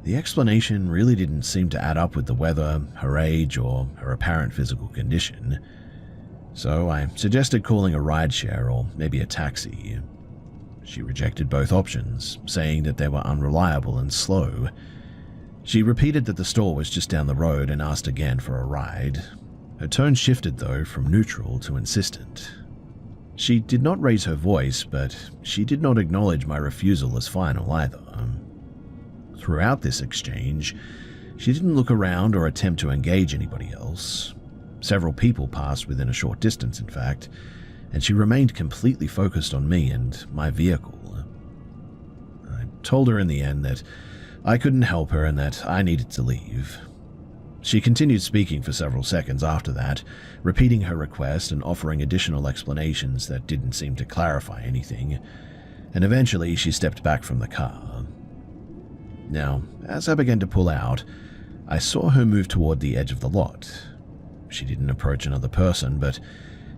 Speaker 1: The explanation really didn't seem to add up with the weather, her age, or her apparent physical condition. So I suggested calling a rideshare or maybe a taxi. She rejected both options, saying that they were unreliable and slow. She repeated that the store was just down the road and asked again for a ride. Her tone shifted though from neutral to insistent. She did not raise her voice, but she did not acknowledge my refusal as final either. Throughout this exchange, she didn't look around or attempt to engage anybody else. Several people passed within a short distance, in fact, and she remained completely focused on me and my vehicle. I told her in the end that I couldn't help her and that I needed to leave. She continued speaking for several seconds after that, repeating her request and offering additional explanations that didn't seem to clarify anything, and eventually she stepped back from the car. Now, as I began to pull out, I saw her move toward the edge of the lot. She didn't approach another person, but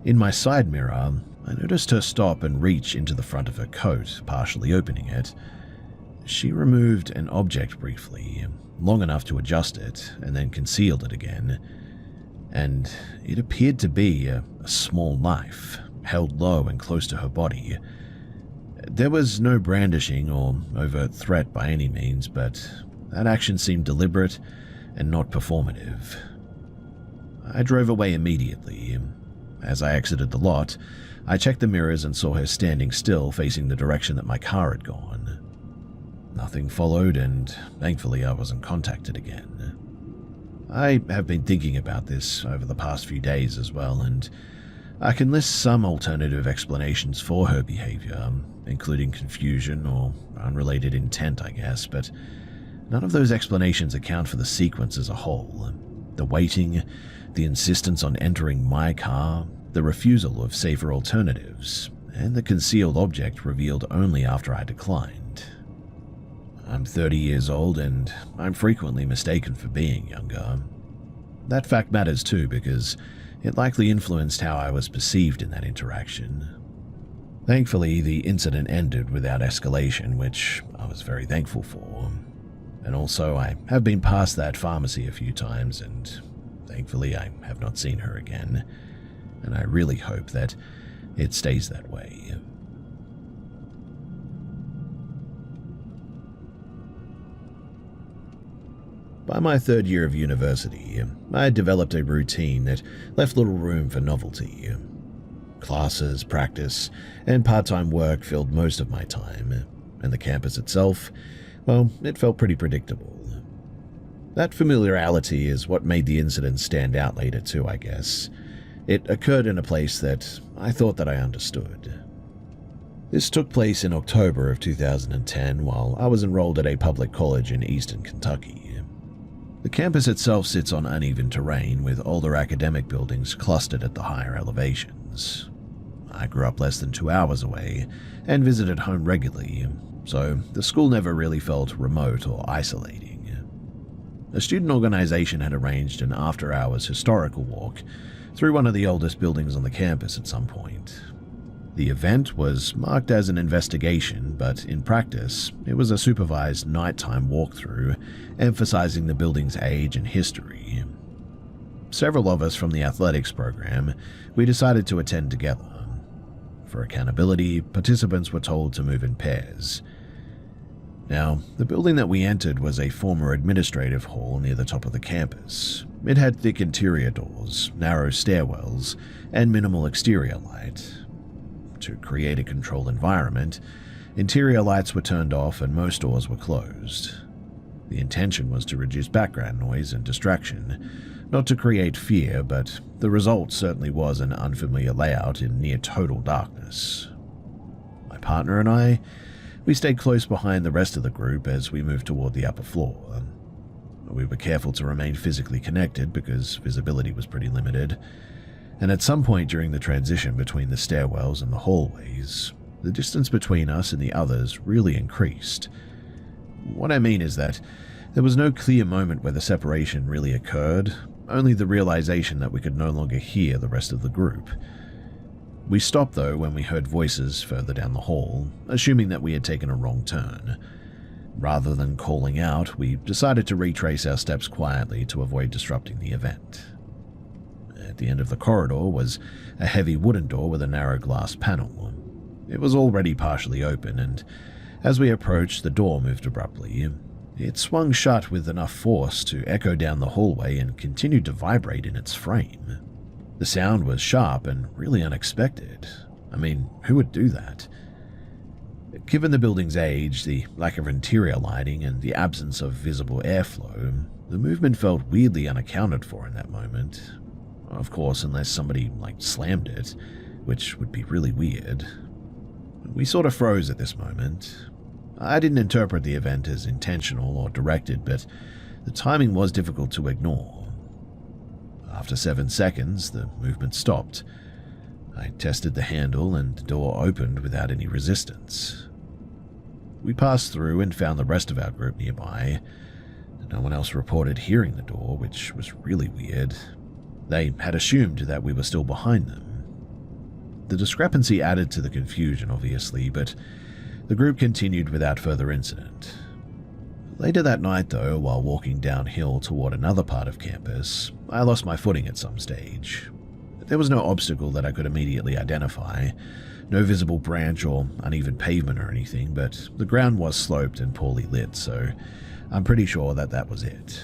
Speaker 1: in my side mirror, I noticed her stop and reach into the front of her coat, partially opening it. She removed an object briefly, long enough to adjust it, and then concealed it again. And it appeared to be a small knife, held low and close to her body. There was no brandishing or overt threat by any means, but that action seemed deliberate and not performative. I drove away immediately. As I exited the lot, I checked the mirrors and saw her standing still, facing the direction that my car had gone. Nothing followed, and thankfully I wasn't contacted again. I have been thinking about this over the past few days as well, and I can list some alternative explanations for her behavior, including confusion or unrelated intent, I guess, but none of those explanations account for the sequence as a whole. The waiting, the insistence on entering my car, the refusal of safer alternatives, and the concealed object revealed only after I declined. I'm 30 years old, and I'm frequently mistaken for being younger. That fact matters too, because it likely influenced how I was perceived in that interaction. Thankfully, the incident ended without escalation, which I was very thankful for. And also, I have been past that pharmacy a few times, and thankfully I have not seen her again. And I really hope that it stays that way. By my third year of university, I had developed a routine that left little room for novelty. Classes, practice, and part-time work filled most of my time, and the campus itself, well, it felt pretty predictable. That familiarity is what made the incident stand out later too, I guess. It occurred in a place that I thought that I understood. This took place in October of 2010 while I was enrolled at a public college in eastern Kentucky. The campus itself sits on uneven terrain with older academic buildings clustered at the higher elevations. I grew up less than 2 hours away and visited home regularly, so the school never really felt remote or isolating. A student organization had arranged an after-hours historical walk through one of the oldest buildings on the campus at some point. The event was marked as an investigation, but in practice, it was a supervised nighttime walkthrough emphasizing the building's age and history. Several of us from the athletics program, we decided to attend together. For accountability, participants were told to move in pairs. Now, the building that we entered was a former administrative hall near the top of the campus. It had thick interior doors, narrow stairwells, and minimal exterior light. To create a controlled environment, interior lights were turned off and most doors were closed. The intention was to reduce background noise and distraction, not to create fear, but the result certainly was an unfamiliar layout in near total darkness. My partner and I, we stayed close behind the rest of the group as we moved toward the upper floor. We were careful to remain physically connected because visibility was pretty limited, and at some point during the transition between the stairwells and the hallways, the distance between us and the others really increased. What I mean is that there was no clear moment where the separation really occurred, only the realization that we could no longer hear the rest of the group. We stopped though when we heard voices further down the hall, assuming that we had taken a wrong turn. Rather than calling out, we decided to retrace our steps quietly to avoid disrupting the event. At the end of the corridor was a heavy wooden door with a narrow glass panel. It was already partially open, and as we approached, the door moved abruptly. It swung shut with enough force to echo down the hallway and continued to vibrate in its frame. The sound was sharp and really unexpected. I mean, who would do that? Given the building's age, the lack of interior lighting, and the absence of visible airflow, the movement felt weirdly unaccounted for in that moment. Of course, unless somebody, slammed it, which would be really weird. We sort of froze at this moment. I didn't interpret the event as intentional or directed, but the timing was difficult to ignore. After 7 seconds, the movement stopped. I tested the handle and the door opened without any resistance. We passed through and found the rest of our group nearby. No one else reported hearing the door, which was really weird. They had assumed that we were still behind them. The discrepancy added to the confusion, obviously, but the group continued without further incident. Later that night, though, while walking downhill toward another part of campus, I lost my footing at some stage. There was no obstacle that I could immediately identify, no visible branch or uneven pavement or anything, but the ground was sloped and poorly lit, so I'm pretty sure that that was it.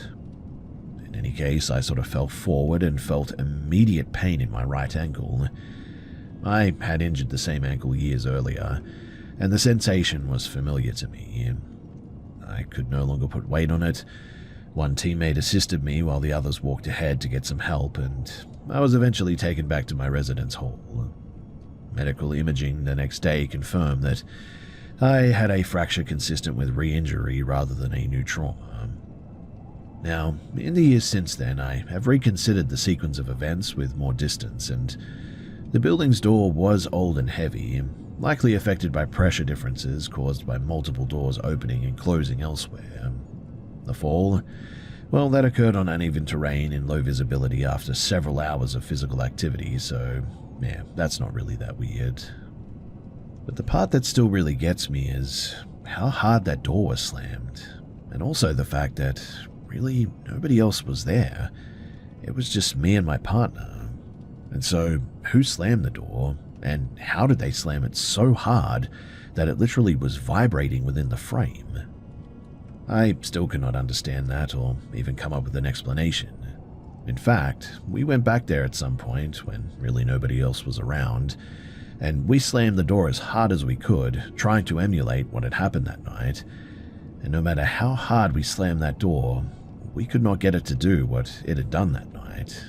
Speaker 1: In any case, I sort of fell forward and felt immediate pain in my right ankle. I had injured the same ankle years earlier, and the sensation was familiar to me. I could no longer put weight on it. One teammate assisted me while the others walked ahead to get some help, and I was eventually taken back to my residence hall. Medical imaging the next day confirmed that I had a fracture consistent with re-injury rather than a new trauma. Now, in the years since then, I have reconsidered the sequence of events with more distance, and the building's door was old and heavy, likely affected by pressure differences caused by multiple doors opening and closing elsewhere. The fall, well, that occurred on uneven terrain in low visibility after several hours of physical activity, so yeah, that's not really that weird. But the part that still really gets me is how hard that door was slammed, and also the fact that really nobody else was there. It was just me and my partner. And so, who slammed the door? And how did they slam it so hard that it literally was vibrating within the frame? I still cannot understand that or even come up with an explanation. In fact, we went back there at some point when really nobody else was around, and we slammed the door as hard as we could, trying to emulate what had happened that night. And no matter how hard we slammed that door, we could not get it to do what it had done that night.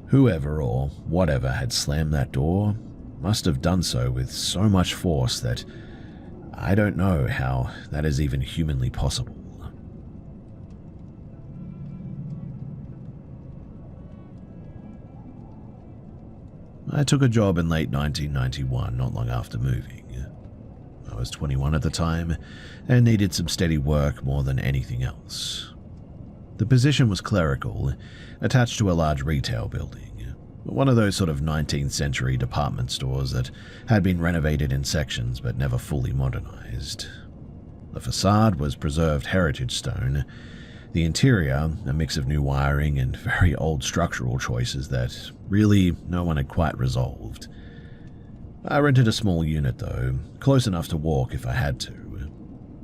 Speaker 1: Whoever or whatever had slammed that door must have done so with so much force that I don't know how that is even humanly possible. I took a job in late 1991, not long after moving. I was 21 at the time and needed some steady work more than anything else. The position was clerical, attached to a large retail building, one of those sort of 19th century department stores that had been renovated in sections but never fully modernized. The facade was preserved heritage stone, the interior a mix of new wiring and very old structural choices that really no one had quite resolved. I rented a small unit though, close enough to walk if I had to.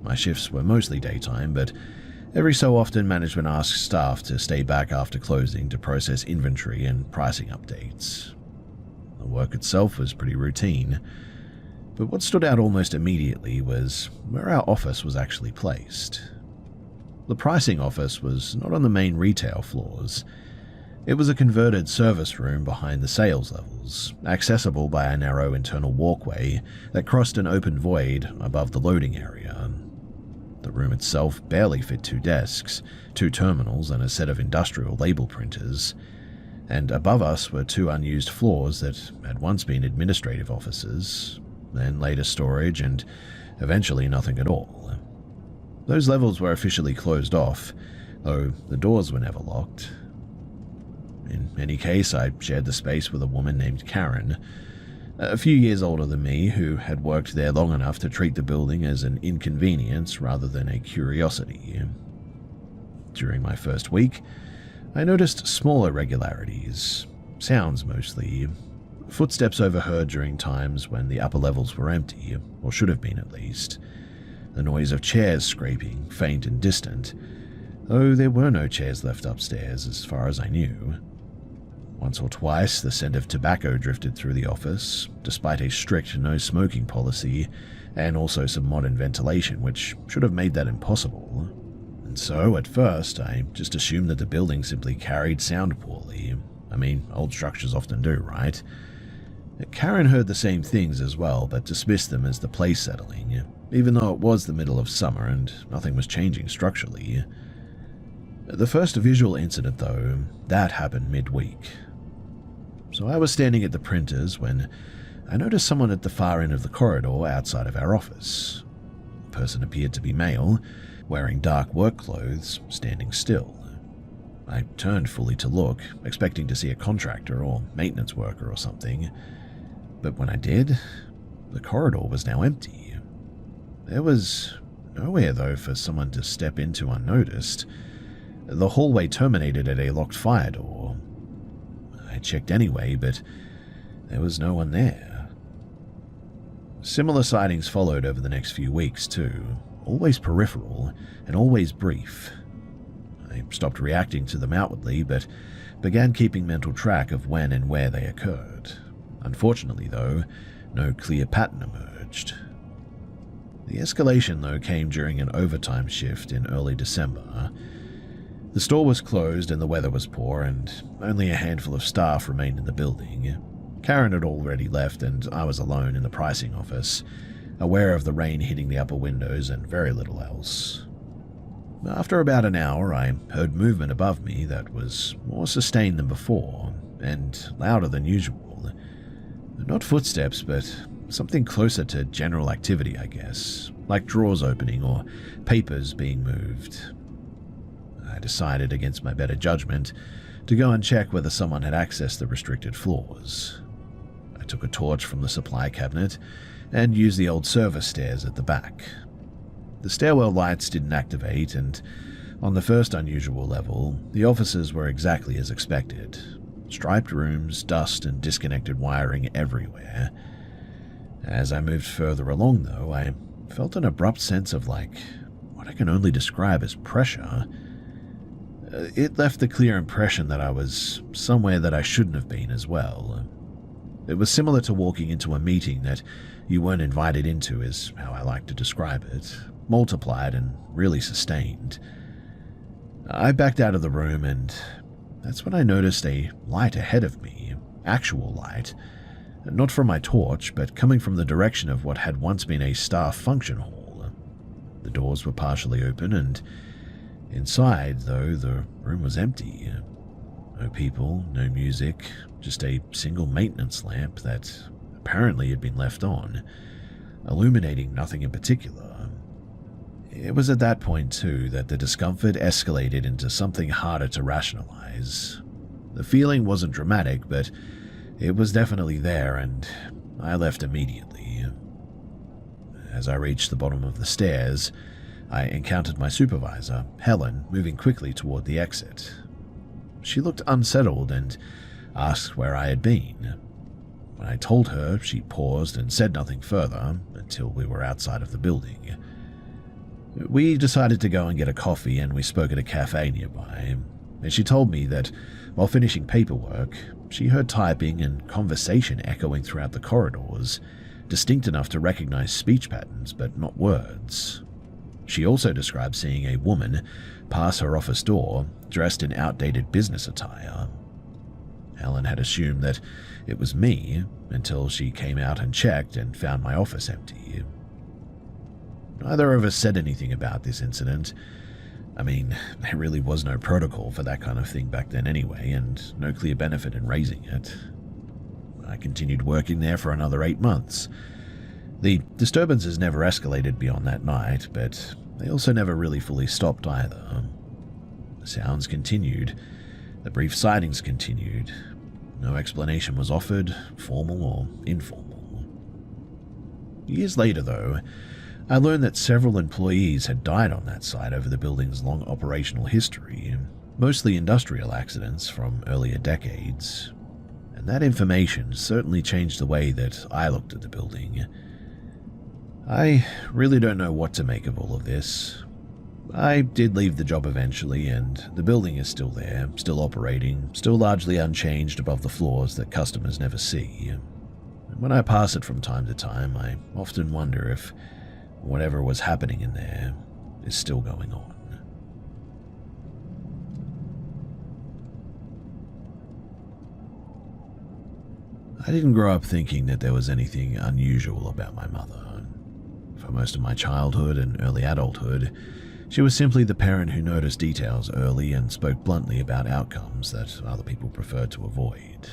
Speaker 1: My shifts were mostly daytime, but every so often management asked staff to stay back after closing to process inventory and pricing updates. The work itself was pretty routine, but what stood out almost immediately was where our office was actually placed. The pricing office was not on the main retail floors. It was a converted service room behind the sales levels, accessible by a narrow internal walkway that crossed an open void above the loading area. The room itself barely fit 2 desks, 2 terminals and a set of industrial label printers, and above us were 2 unused floors that had once been administrative offices, then later storage, and eventually nothing at all. Those levels were officially closed off, though the doors were never locked. In any case, I shared the space with a woman named Karen, a few years older than me, who had worked there long enough to treat the building as an inconvenience rather than a curiosity. During my first week, I noticed small irregularities, sounds mostly, footsteps overheard during times when the upper levels were empty, or should have been at least, the noise of chairs scraping, faint and distant, though there were no chairs left upstairs as far as I knew. Once or twice, the scent of tobacco drifted through the office, despite a strict no-smoking policy, and also some modern ventilation, which should have made that impossible. And so, at first, I just assumed that the building simply carried sound poorly. I mean, old structures often do, right? Karen heard the same things as well, but dismissed them as the place settling, even though it was the middle of summer and nothing was changing structurally. The first visual incident, though, that happened midweek. So I was standing at the printers when I noticed someone at the far end of the corridor outside of our office. The person appeared to be male, wearing dark work clothes, standing still. I turned fully to look, expecting to see a contractor or maintenance worker or something. But when I did, the corridor was now empty. There was nowhere, though, for someone to step into unnoticed. The hallway terminated at a locked fire door. I checked anyway, but there was no one there. Similar sightings followed over the next few weeks, too, always peripheral and always brief. I stopped reacting to them outwardly, but began keeping mental track of when and where they occurred. Unfortunately, though, no clear pattern emerged. The escalation, though, came during an overtime shift in early December. The store was closed and the weather was poor, and only a handful of staff remained in the building. Karen had already left and I was alone in the pricing office, aware of the rain hitting the upper windows and very little else. After about an hour, I heard movement above me that was more sustained than before, and louder than usual. Not footsteps, but something closer to general activity, I guess, like drawers opening or papers being moved. I decided, against my better judgment, to go and check whether someone had accessed the restricted floors. I took a torch from the supply cabinet and used the old service stairs at the back. The stairwell lights didn't activate, and on the first unusual level, the offices were exactly as expected. Striped rooms, dust and disconnected wiring everywhere. As I moved further along, though, I felt an abrupt sense of what I can only describe as pressure. It left the clear impression that I was somewhere that I shouldn't have been as well. It was similar to walking into a meeting that you weren't invited into, is how I like to describe it, multiplied and really sustained. I backed out of the room, and that's when I noticed a light ahead of me, actual light, not from my torch, but coming from the direction of what had once been a staff function hall. The doors were partially open, and inside, though, the room was empty. No people, no music, just a single maintenance lamp that apparently had been left on, illuminating nothing in particular. It was at that point, too, that the discomfort escalated into something harder to rationalize. The feeling wasn't dramatic, but it was definitely there, and I left immediately. As I reached the bottom of the stairs, I encountered my supervisor, Helen, moving quickly toward the exit. She looked unsettled and asked where I had been. When I told her, she paused and said nothing further until we were outside of the building. We decided to go and get a coffee, and we spoke at a cafe nearby, and she told me that while finishing paperwork, she heard typing and conversation echoing throughout the corridors, distinct enough to recognize speech patterns but not words. She also described seeing a woman pass her office door dressed in outdated business attire. Helen had assumed that it was me until she came out and checked and found my office empty. Neither of us said anything about this incident. I mean, there really was no protocol for that kind of thing back then anyway, and no clear benefit in raising it. I continued working there for another 8 months. The disturbances never escalated beyond that night, but they also never really fully stopped either. The sounds continued. The brief sightings continued. No explanation was offered, formal or informal. Years later, though, I learned that several employees had died on that site over the building's long operational history, mostly industrial accidents from earlier decades. And that information certainly changed the way that I looked at the building. I really don't know what to make of all of this. I did leave the job eventually, and the building is still there, still operating, still largely unchanged above the floors that customers never see. And when I pass it from time to time, I often wonder if whatever was happening in there is still going on. I didn't grow up thinking that there was anything unusual about my mother. For most of my childhood and early adulthood, she was simply the parent who noticed details early and spoke bluntly about outcomes that other people preferred to avoid.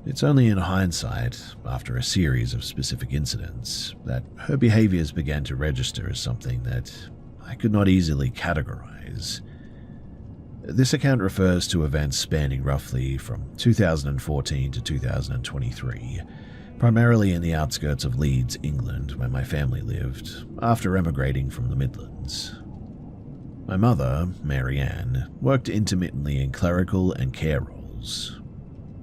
Speaker 1: It's only in hindsight, after a series of specific incidents, that her behaviors began to register as something that I could not easily categorize. This account refers to events spanning roughly from 2014 to 2023, primarily in the outskirts of Leeds, England, where my family lived, after emigrating from the Midlands. My mother, Mary Ann, worked intermittently in clerical and care roles.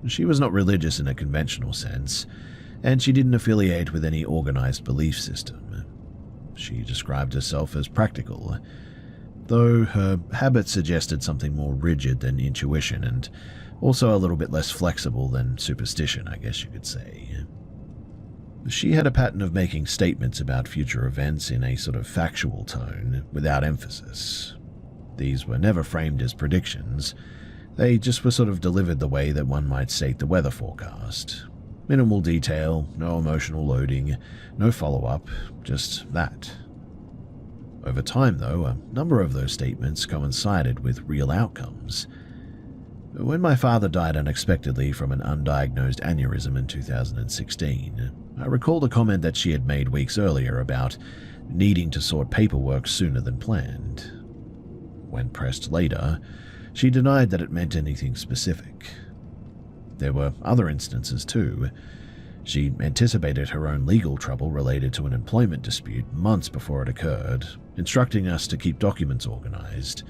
Speaker 1: She was not religious in a conventional sense, and she didn't affiliate with any organized belief system. She described herself as practical, though her habits suggested something more rigid than intuition and also a little bit less flexible than superstition, I guess you could say. She had a pattern of making statements about future events in a sort of factual tone, without emphasis. These were never framed as predictions. They just were sort of delivered the way that one might state the weather forecast. Minimal detail, no emotional loading, no follow-up, just that. Over time, though, a number of those statements coincided with real outcomes. When my father died unexpectedly from an undiagnosed aneurysm in 2016, I recalled a comment that she had made weeks earlier about needing to sort paperwork sooner than planned. When pressed later, she denied that it meant anything specific. There were other instances too. She anticipated her own legal trouble related to an employment dispute months before it occurred, instructing us to keep documents organized.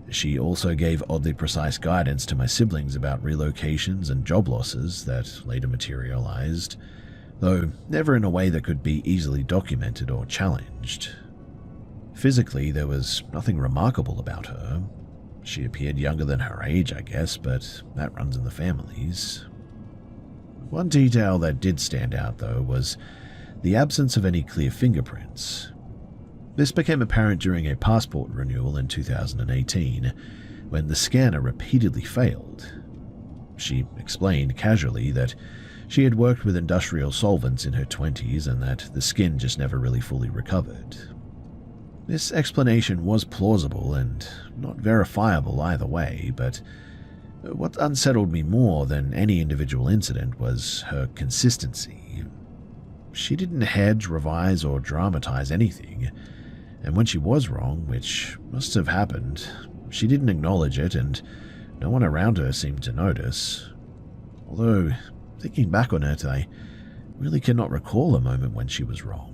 Speaker 1: She also gave oddly precise guidance to my siblings about relocations and job losses that later materialized, though never in a way that could be easily documented or challenged. Physically, there was nothing remarkable about her. She appeared younger than her age, I guess, but that runs in the families. One detail that did stand out, though, was the absence of any clear fingerprints. This became apparent during a passport renewal in 2018, when the scanner repeatedly failed. She explained casually that she had worked with industrial solvents in her 20s and that the skin just never really fully recovered. This explanation was plausible and not verifiable either way, but what unsettled me more than any individual incident was her consistency. She didn't hedge, revise, or dramatize anything, and when she was wrong, which must have happened, she didn't acknowledge it, and no one around her seemed to notice. Although, thinking back on it, I really cannot recall a moment when she was wrong.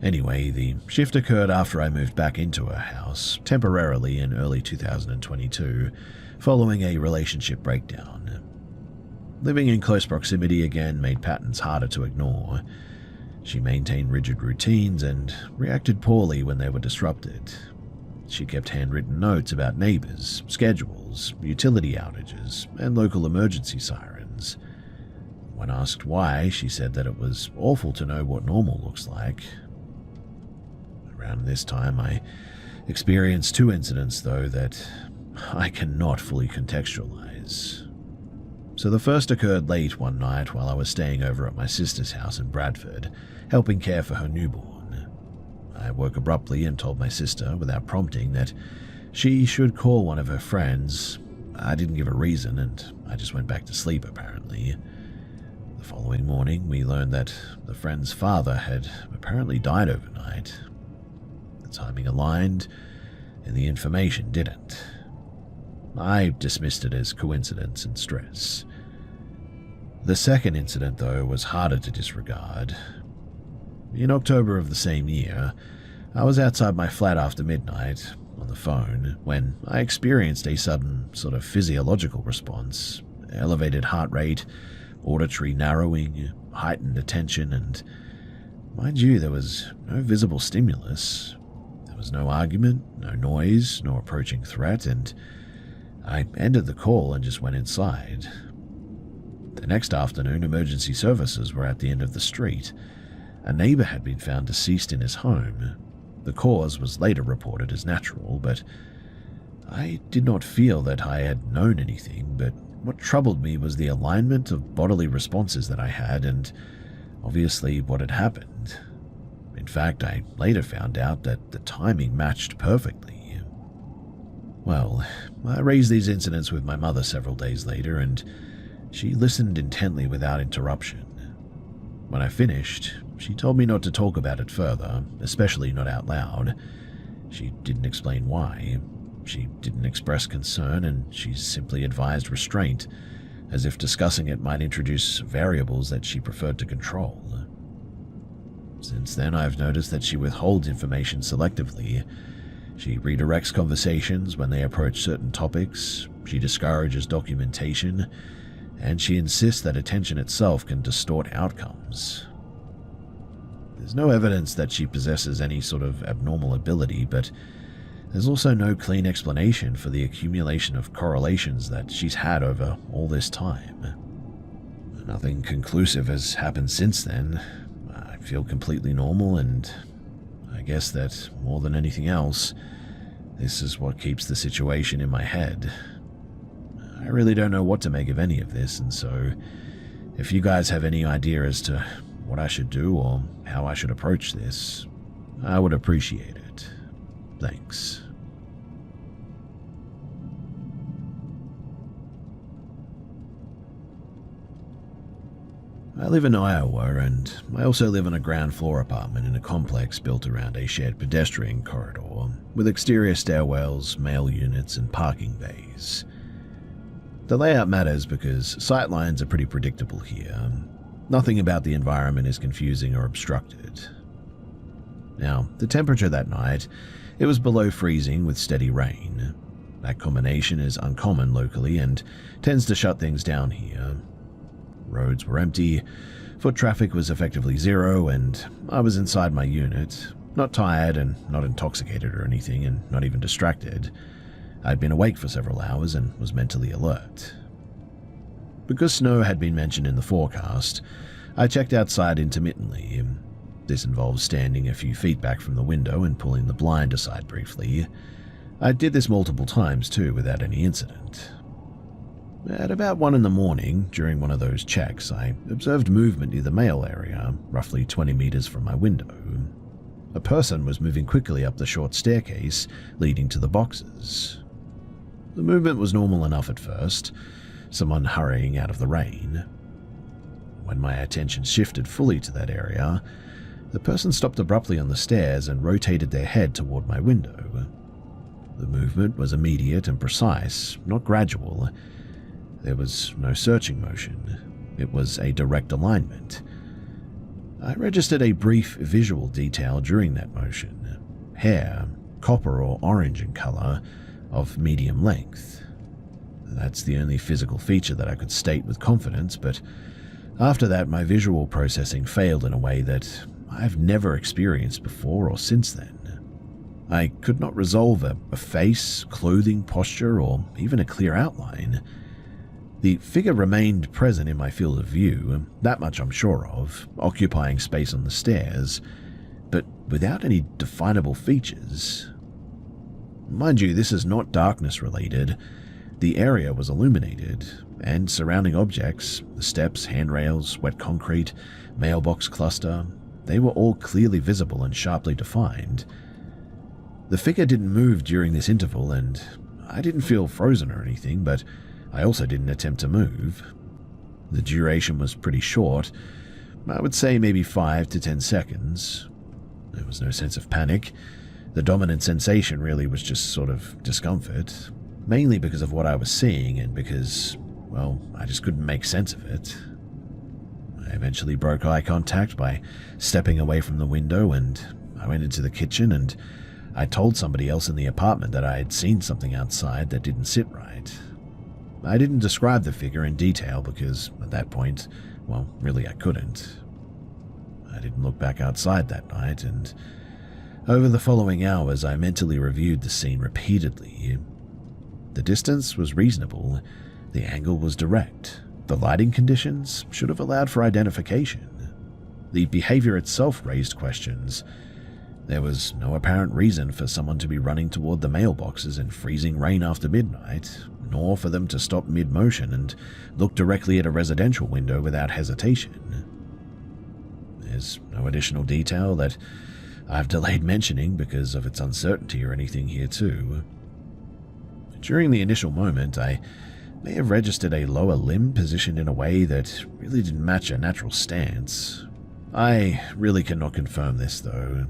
Speaker 1: Anyway, the shift occurred after I moved back into her house, temporarily in early 2022, following a relationship breakdown. Living in close proximity again made patterns harder to ignore. She maintained rigid routines and reacted poorly when they were disrupted. She kept handwritten notes about neighbors, schedules, utility outages, and local emergency sirens. When asked why, she said that it was awful to know what normal looks like. Around this time, I experienced two incidents, though, that I cannot fully contextualize. So the first occurred late one night while I was staying over at my sister's house in Bradford, helping care for her newborn. I woke abruptly and told my sister, without prompting, that she should call one of her friends. I didn't give a reason, and I just went back to sleep, apparently. The following morning, we learned that the friend's father had apparently died overnight. The timing aligned, and the information didn't. I dismissed it as coincidence and stress. The second incident, though, was harder to disregard. In October of the same year, I was outside my flat after midnight, on the phone, when I experienced a sudden sort of physiological response, elevated heart rate, auditory narrowing, heightened attention, and mind you, there was no visible stimulus. There was no argument, no noise, no approaching threat, and I ended the call and just went inside. The next afternoon, emergency services were at the end of the street. A neighbor had been found deceased in his home. The cause was later reported as natural, but I did not feel that I had known anything, but what troubled me was the alignment of bodily responses that I had and obviously what had happened. In fact, I later found out that the timing matched perfectly. Well, I raised these incidents with my mother several days later, and she listened intently without interruption. When I finished, she told me not to talk about it further, especially not out loud. She didn't explain why. She didn't express concern, and she simply advised restraint, as if discussing it might introduce variables that she preferred to control. Since then, I've noticed that she withholds information selectively. She redirects conversations when they approach certain topics, she discourages documentation, and she insists that attention itself can distort outcomes. There's no evidence that she possesses any sort of abnormal ability, but there's also no clean explanation for the accumulation of correlations that she's had over all this time. Nothing conclusive has happened since then. I feel completely normal, and I guess that, more than anything else, this is what keeps the situation in my head. I really don't know what to make of any of this, and so if you guys have any idea as to what I should do or how I should approach this, I would appreciate it. Thanks. I live in Iowa, and I also live in a ground floor apartment in a complex built around a shared pedestrian corridor, with exterior stairwells, mail units, and parking bays. The layout matters because sightlines are pretty predictable here. Nothing about the environment is confusing or obstructed. Now, the temperature that night, it was below freezing with steady rain. That combination is uncommon locally and tends to shut things down here. Roads were empty, foot traffic was effectively zero, and I was inside my unit, not tired and not intoxicated or anything, and not even distracted. I'd been awake for several hours and was mentally alert. Because snow had been mentioned in the forecast, I checked outside intermittently. This involves standing a few feet back from the window and pulling the blind aside briefly. I did this multiple times too without any incident. At about 1 in the morning, during one of those checks, I observed movement near the mail area, roughly 20 meters from my window. A person was moving quickly up the short staircase leading to the boxes. The movement was normal enough at first, someone hurrying out of the rain. When my attention shifted fully to that area, the person stopped abruptly on the stairs and rotated their head toward my window. The movement was immediate and precise, not gradual. There was no searching motion. It was a direct alignment. I registered a brief visual detail during that motion. Hair, copper or orange in color, of medium length. That's the only physical feature that I could state with confidence, but after that my visual processing failed in a way that I've never experienced before or since then. I could not resolve a face, clothing, posture, or even a clear outline. The figure remained present in my field of view, that much I'm sure of, occupying space on the stairs, but without any definable features. Mind you, this is not darkness related. The area was illuminated, and surrounding objects, the steps, handrails, wet concrete, mailbox cluster, they were all clearly visible and sharply defined. The figure didn't move during this interval, and I didn't feel frozen or anything, but I also didn't attempt to move. The duration was pretty short. I would say maybe 5 to 10 seconds. There was no sense of panic. The dominant sensation really was just sort of discomfort, mainly because of what I was seeing and because, well, I just couldn't make sense of it. I eventually broke eye contact by stepping away from the window, and I went into the kitchen and I told somebody else in the apartment that I had seen something outside that didn't sit right. I didn't describe the figure in detail because, at that point, well, really I couldn't. I didn't look back outside that night, and over the following hours I mentally reviewed the scene repeatedly. The distance was reasonable, the angle was direct, the lighting conditions should have allowed for identification. The behavior itself raised questions. There was no apparent reason for someone to be running toward the mailboxes in freezing rain after midnight, nor for them to stop mid-motion and look directly at a residential window without hesitation. There's no additional detail that I've delayed mentioning because of its uncertainty or anything here too. During the initial moment, I may have registered a lower limb positioned in a way that really didn't match a natural stance. I really cannot confirm this though.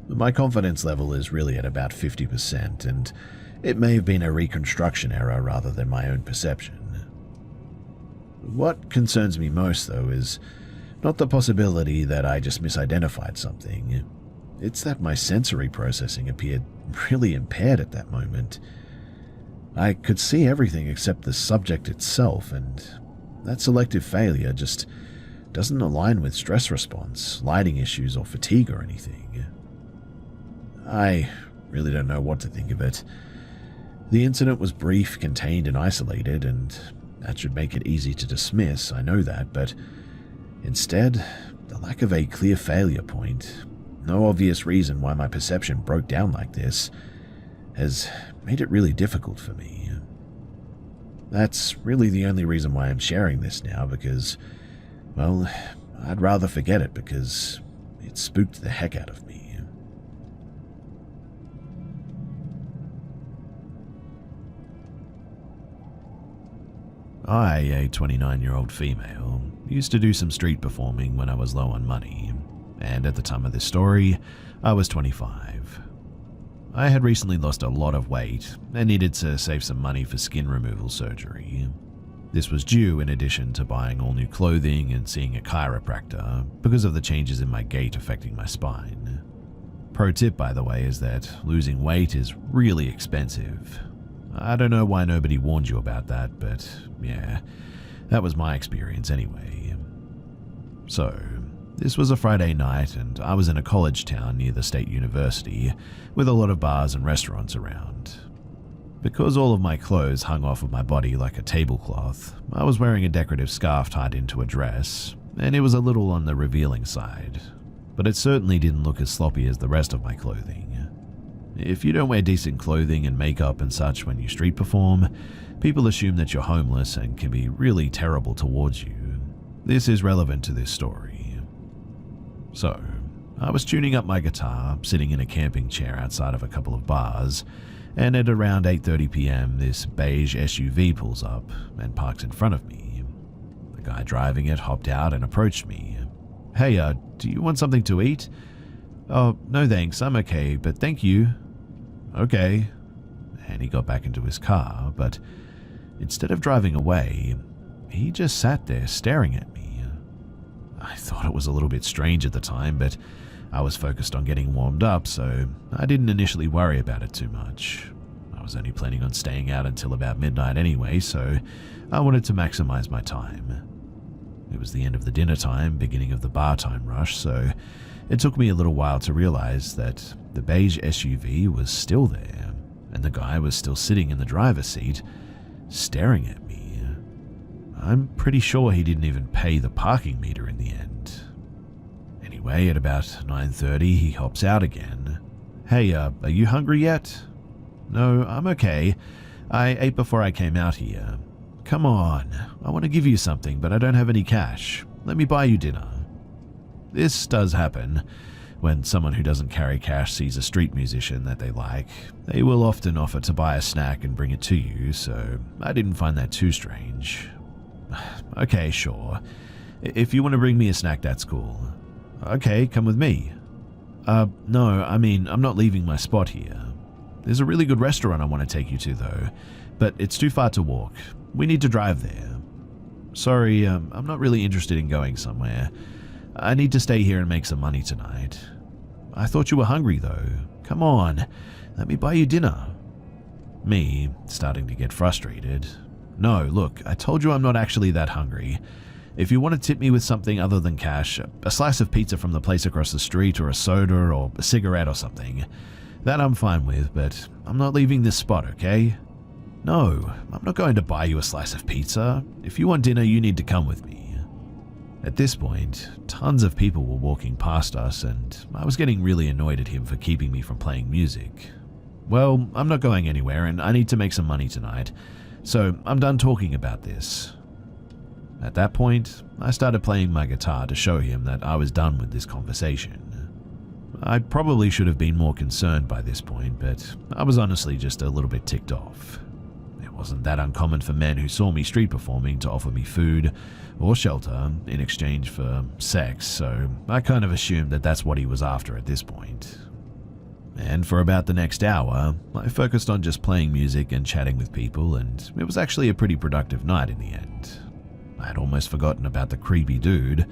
Speaker 1: My confidence level is really at about 50%, and it may have been a reconstruction error rather than my own perception. What concerns me most, though, is not the possibility that I just misidentified something. It's that my sensory processing appeared really impaired at that moment. I could see everything except the subject itself, and that selective failure just doesn't align with stress response, lighting issues, or fatigue or anything. I really don't know what to think of it. The incident was brief, contained, and isolated, and that should make it easy to dismiss, I know that, but instead, the lack of a clear failure point, no obvious reason why my perception broke down like this, has made it really difficult for me. That's really the only reason why I'm sharing this now, because, well, I'd rather forget it because it spooked the heck out of me. I, a 29-year-old female, used to do some street performing when I was low on money, and at the time of this story, I was 25. I had recently lost a lot of weight and needed to save some money for skin removal surgery. This was due in addition to buying all new clothing and seeing a chiropractor because of the changes in my gait affecting my spine. Pro tip, by the way, is that losing weight is really expensive. I don't know why nobody warned you about that, but yeah, that was my experience anyway. So, this was a Friday night and I was in a college town near the state university with a lot of bars and restaurants around. Because all of my clothes hung off of my body like a tablecloth, I was wearing a decorative scarf tied into a dress, and it was a little on the revealing side. but it certainly didn't look as sloppy as the rest of my clothing. If you don't wear decent clothing and makeup and such when you street perform, people assume that you're homeless and can be really terrible towards you. This is relevant to this story. So, I was tuning up my guitar, sitting in a camping chair outside of a couple of bars, and at around 8:30 p.m. this beige SUV pulls up and parks in front of me. The guy driving it hopped out and approached me. "Hey, do you want something to eat?" "Oh, no thanks, I'm okay, but thank you." "Okay." And he got back into his car, but instead of driving away, he just sat there staring at me. I thought it was a little bit strange at the time, but I was focused on getting warmed up, so I didn't initially worry about it too much. I was only planning on staying out until about midnight anyway, so I wanted to maximize my time. It was the end of the dinner time, beginning of the bar time rush, so it took me a little while to realize that the beige SUV was still there, and the guy was still sitting in the driver's seat, staring at me. I'm pretty sure he didn't even pay the parking meter in the end. Anyway, at about 9:30, he hops out again. "Hey, are you hungry yet?" "No, I'm okay. I ate before I came out here." "Come on, I want to give you something, but I don't have any cash. Let me buy you dinner." This does happen. When someone who doesn't carry cash sees a street musician that they like, they will often offer to buy a snack and bring it to you, so I didn't find that too strange. "Okay, sure. If you want to bring me a snack, that's cool." "Okay, come with me." No, I mean, I'm not leaving my spot here. There's a really good restaurant I want to take you to, though, but it's too far to walk. We need to drive there." "Sorry, I'm not really interested in going somewhere. I need to stay here and make some money tonight." "I thought you were hungry, though. Come on, let me buy you dinner." Me, starting to get frustrated. "No, look, I told you I'm not actually that hungry. If you want to tip me with something other than cash, a slice of pizza from the place across the street, or a soda, or a cigarette or something, that I'm fine with, but I'm not leaving this spot, okay?" "No, I'm not going to buy you a slice of pizza. If you want dinner, you need to come with me." At this point, tons of people were walking past us, and I was getting really annoyed at him for keeping me from playing music. "Well, I'm not going anywhere, and I need to make some money tonight, so I'm done talking about this." At that point, I started playing my guitar to show him that I was done with this conversation. I probably should have been more concerned by this point, but I was honestly just a little bit ticked off. It wasn't that uncommon for men who saw me street performing to offer me food or shelter in exchange for sex, so I kind of assumed that that's what he was after at this point. And for about the next hour, I focused on just playing music and chatting with people, and it was actually a pretty productive night in the end. I had almost forgotten about the creepy dude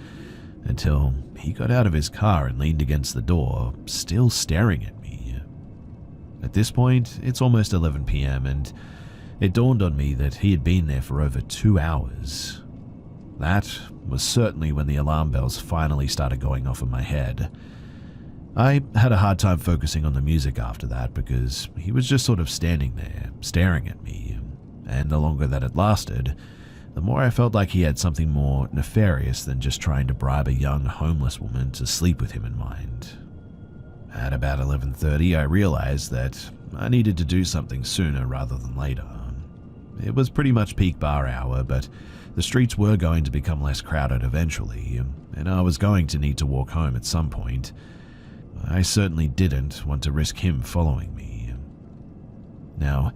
Speaker 1: until he got out of his car and leaned against the door, still staring at me. At this point, it's almost 11 p.m. and it dawned on me that he had been there for over 2 hours. That was certainly when the alarm bells finally started going off in my head. I had a hard time focusing on the music after that because he was just sort of standing there, staring at me, and the longer that it lasted, the more I felt like he had something more nefarious than just trying to bribe a young homeless woman to sleep with him in mind. At about 11:30, I realized that I needed to do something sooner rather than later. It was pretty much peak bar hour, but the streets were going to become less crowded eventually, and I was going to need to walk home at some point. I certainly didn't want to risk him following me. Now,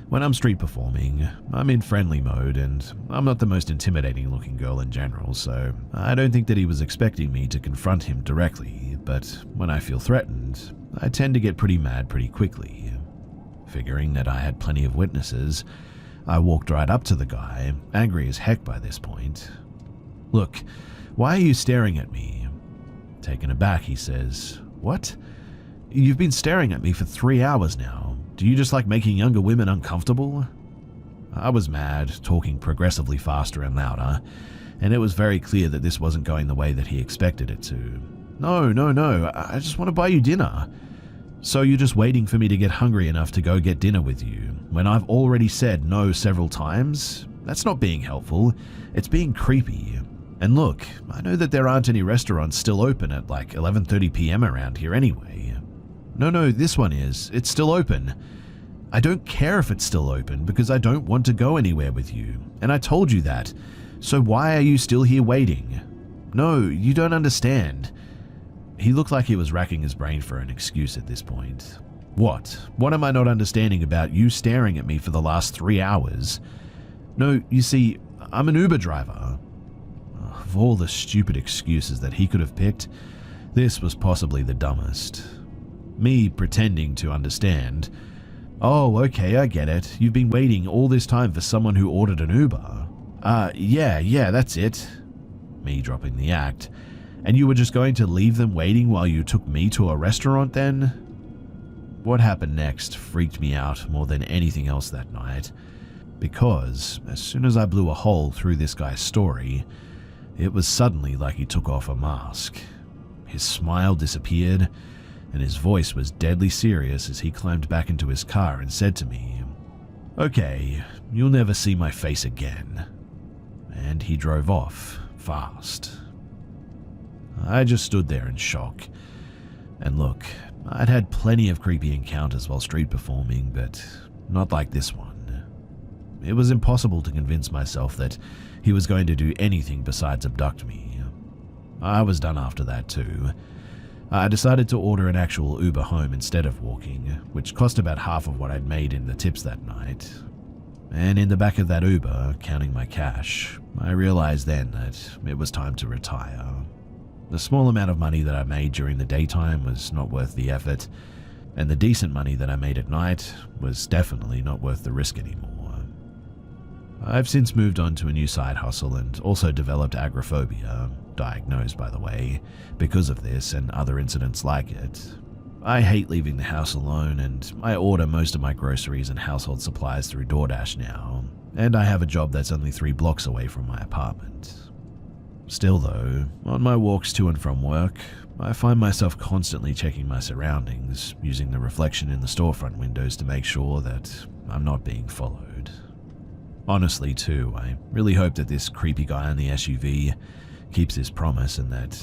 Speaker 1: when I'm street performing, I'm in friendly mode, and I'm not the most intimidating looking girl in general, so I don't think that he was expecting me to confront him directly, but when I feel threatened, I tend to get pretty mad pretty quickly. Figuring that I had plenty of witnesses, I walked right up to the guy, angry as heck by this point. "Look, why are you staring at me?" Taken aback, he says, "What? You've been staring at me for 3 hours now. Do you just like making younger women uncomfortable?" I was mad, talking progressively faster and louder, and it was very clear that this wasn't going the way that he expected it to. No, I just want to buy you dinner." "So you're just waiting for me to get hungry enough to go get dinner with you, when I've already said no several times? That's not being helpful, it's being creepy.
Speaker 2: And look, I know that there aren't any restaurants still open at like 11:30 p.m. around here anyway. No, this one is. It's still open. I don't care if it's still open because I don't want to go anywhere with you, and I told you that. So why are you still here waiting? No, you don't understand. He looked like he was racking his brain for an excuse at this point. What? What am I not understanding about you staring at me for the last 3 hours? No, you see, I'm an Uber driver. Of all the stupid excuses that he could have picked, this was possibly the dumbest. Me pretending to understand. Oh, okay, I get it. You've been waiting all this time for someone who ordered an Uber. Yeah, that's it. Me dropping the act. And you were just going to leave them waiting while you took me to a restaurant then? What happened next freaked me out more than anything else that night, because as soon as I blew a hole through this guy's story, it was suddenly like he took off a mask. His smile disappeared, and his voice was deadly serious as he climbed back into his car and said to me, "Okay, you'll never see my face again." And he drove off, fast. I just stood there in shock. And look, I'd had plenty of creepy encounters while street performing, but not like this one. It was impossible to convince myself that he was going to do anything besides abduct me. I was done after that too. I decided to order an actual Uber home instead of walking, which cost about half of what I'd made in the tips that night. And in the back of that Uber, counting my cash, I realized then that it was time to retire. The small amount of money that I made during the daytime was not worth the effort, and the decent money that I made at night was definitely not worth the risk anymore. I've since moved on to a new side hustle and also developed agoraphobia, diagnosed by the way, because of this and other incidents like it. I hate leaving the house alone, and I order most of my groceries and household supplies through DoorDash now, and I have a job that's only 3 blocks away from my apartment. Still though, on my walks to and from work, I find myself constantly checking my surroundings, using the reflection in the storefront windows to make sure that I'm not being followed. Honestly too, I really hope that this creepy guy in the SUV keeps his promise and that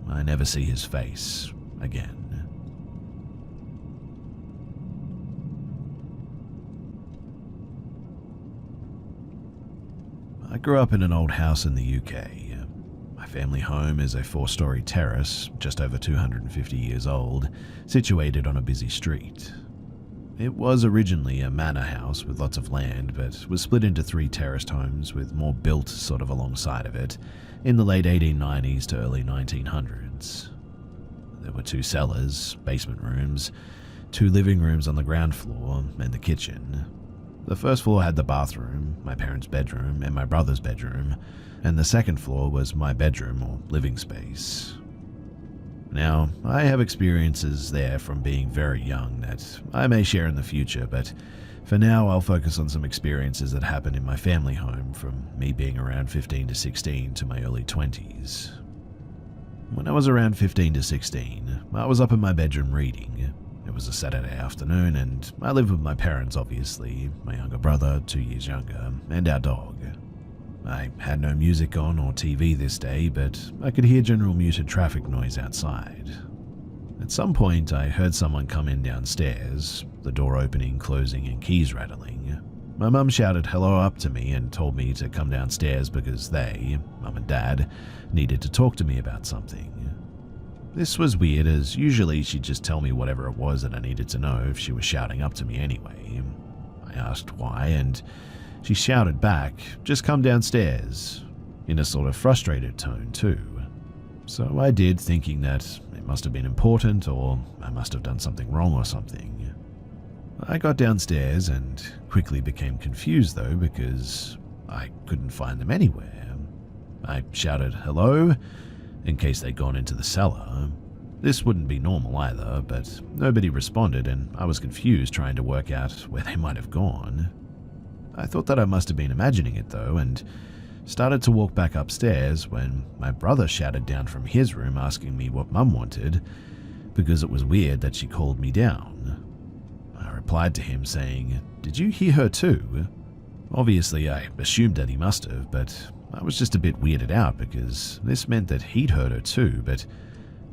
Speaker 2: I never see his face again. I grew up in an old house in the UK. My family home is a 4-story terrace, just over 250 years old, situated on a busy street. It was originally a manor house with lots of land, but was split into 3 terraced homes with more built sort of alongside of it in the late 1890s to early 1900s. There were 2 cellars, basement rooms, 2 living rooms on the ground floor, and the kitchen. The first floor had the bathroom, my parents' bedroom, and my brother's bedroom, and the second floor was my bedroom or living space. Now, I have experiences there from being very young that I may share in the future, but for now I'll focus on some experiences that happened in my family home from me being around 15 to 16 to my early 20s. When I was around 15 to 16, I was up in my bedroom reading. It was a Saturday afternoon, and I lived with my parents, obviously, my younger brother, 2 years younger, and our dog. I had no music on or TV this day, but I could hear general muted traffic noise outside. At some point, I heard someone come in downstairs, the door opening, closing, and keys rattling. My mum shouted hello up to me and told me to come downstairs because they, Mum and Dad, needed to talk to me about something. This was weird, as usually she'd just tell me whatever it was that I needed to know if she was shouting up to me anyway. I asked why, and she shouted back, "Just come downstairs," in a sort of frustrated tone too. So I did, thinking that it must have been important or I must have done something wrong or something. I got downstairs and quickly became confused though because I couldn't find them anywhere. I shouted hello in case they'd gone into the cellar. This wouldn't be normal either, but nobody responded and I was confused trying to work out where they might have gone. I thought that I must have been imagining it though, and started to walk back upstairs when my brother shouted down from his room asking me what Mum wanted, because it was weird that she called me down. I replied to him saying, "Did you hear her too?" Obviously I assumed that he must have, but I was just a bit weirded out because this meant that he'd heard her too, but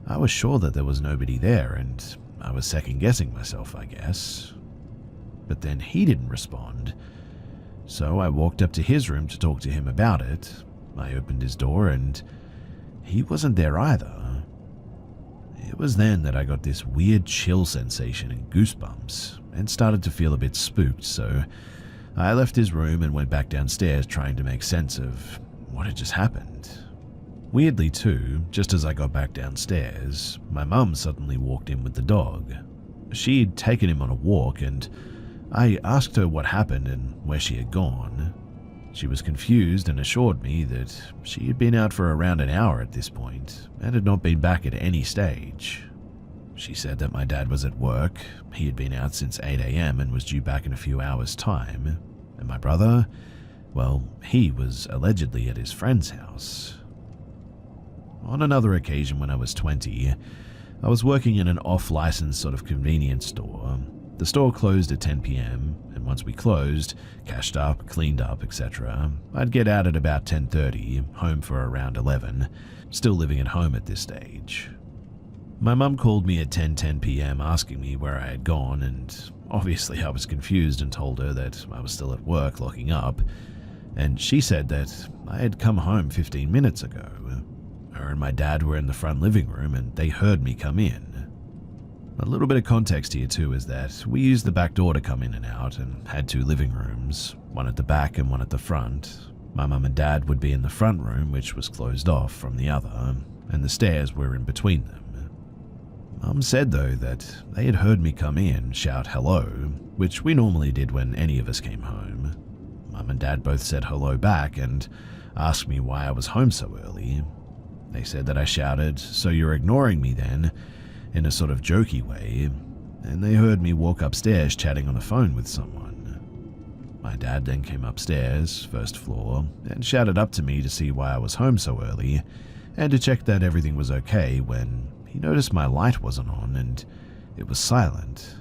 Speaker 2: I was sure that there was nobody there and I was second guessing myself, I guess. But then he didn't respond, so I walked up to his room to talk to him about it. I opened his door and he wasn't there either. It was then that I got this weird chill sensation and goosebumps and started to feel a bit spooked, so I left his room and went back downstairs trying to make sense of what had just happened. Weirdly too, just as I got back downstairs, my mum suddenly walked in with the dog. She'd taken him on a walk and I asked her what happened and where she had gone. She was confused and assured me that she had been out for around an hour at this point and had not been back at any stage. She said that my dad was at work, he had been out since 8 a.m. and was due back in a few hours' time, and my brother, well, he was allegedly at his friend's house. On another occasion when I was 20, I was working in an off-license sort of convenience store. The store closed at 10 p.m, and once we closed, cashed up, cleaned up, etc., I'd get out at about 10:30, home for around 11, still living at home at this stage. My mum called me at 10:10 p.m. asking me where I had gone, and obviously I was confused and told her that I was still at work locking up, and she said that I had come home 15 minutes ago. Her and my dad were in the front living room and they heard me come in. A little bit of context here too is that we used the back door to come in and out and had 2 living rooms, one at the back and one at the front. My mum and dad would be in the front room, which was closed off from the other, and the stairs were in between them. Mum said though that they had heard me come in, shout hello, which we normally did when any of us came home. Mum and dad both said hello back and asked me why I was home so early. They said that I shouted, "So you're ignoring me then?" in a sort of jokey way, and they heard me walk upstairs chatting on the phone with someone. My dad then came upstairs, first floor, and shouted up to me to see why I was home so early and to check that everything was okay when he noticed my light wasn't on and it was silent.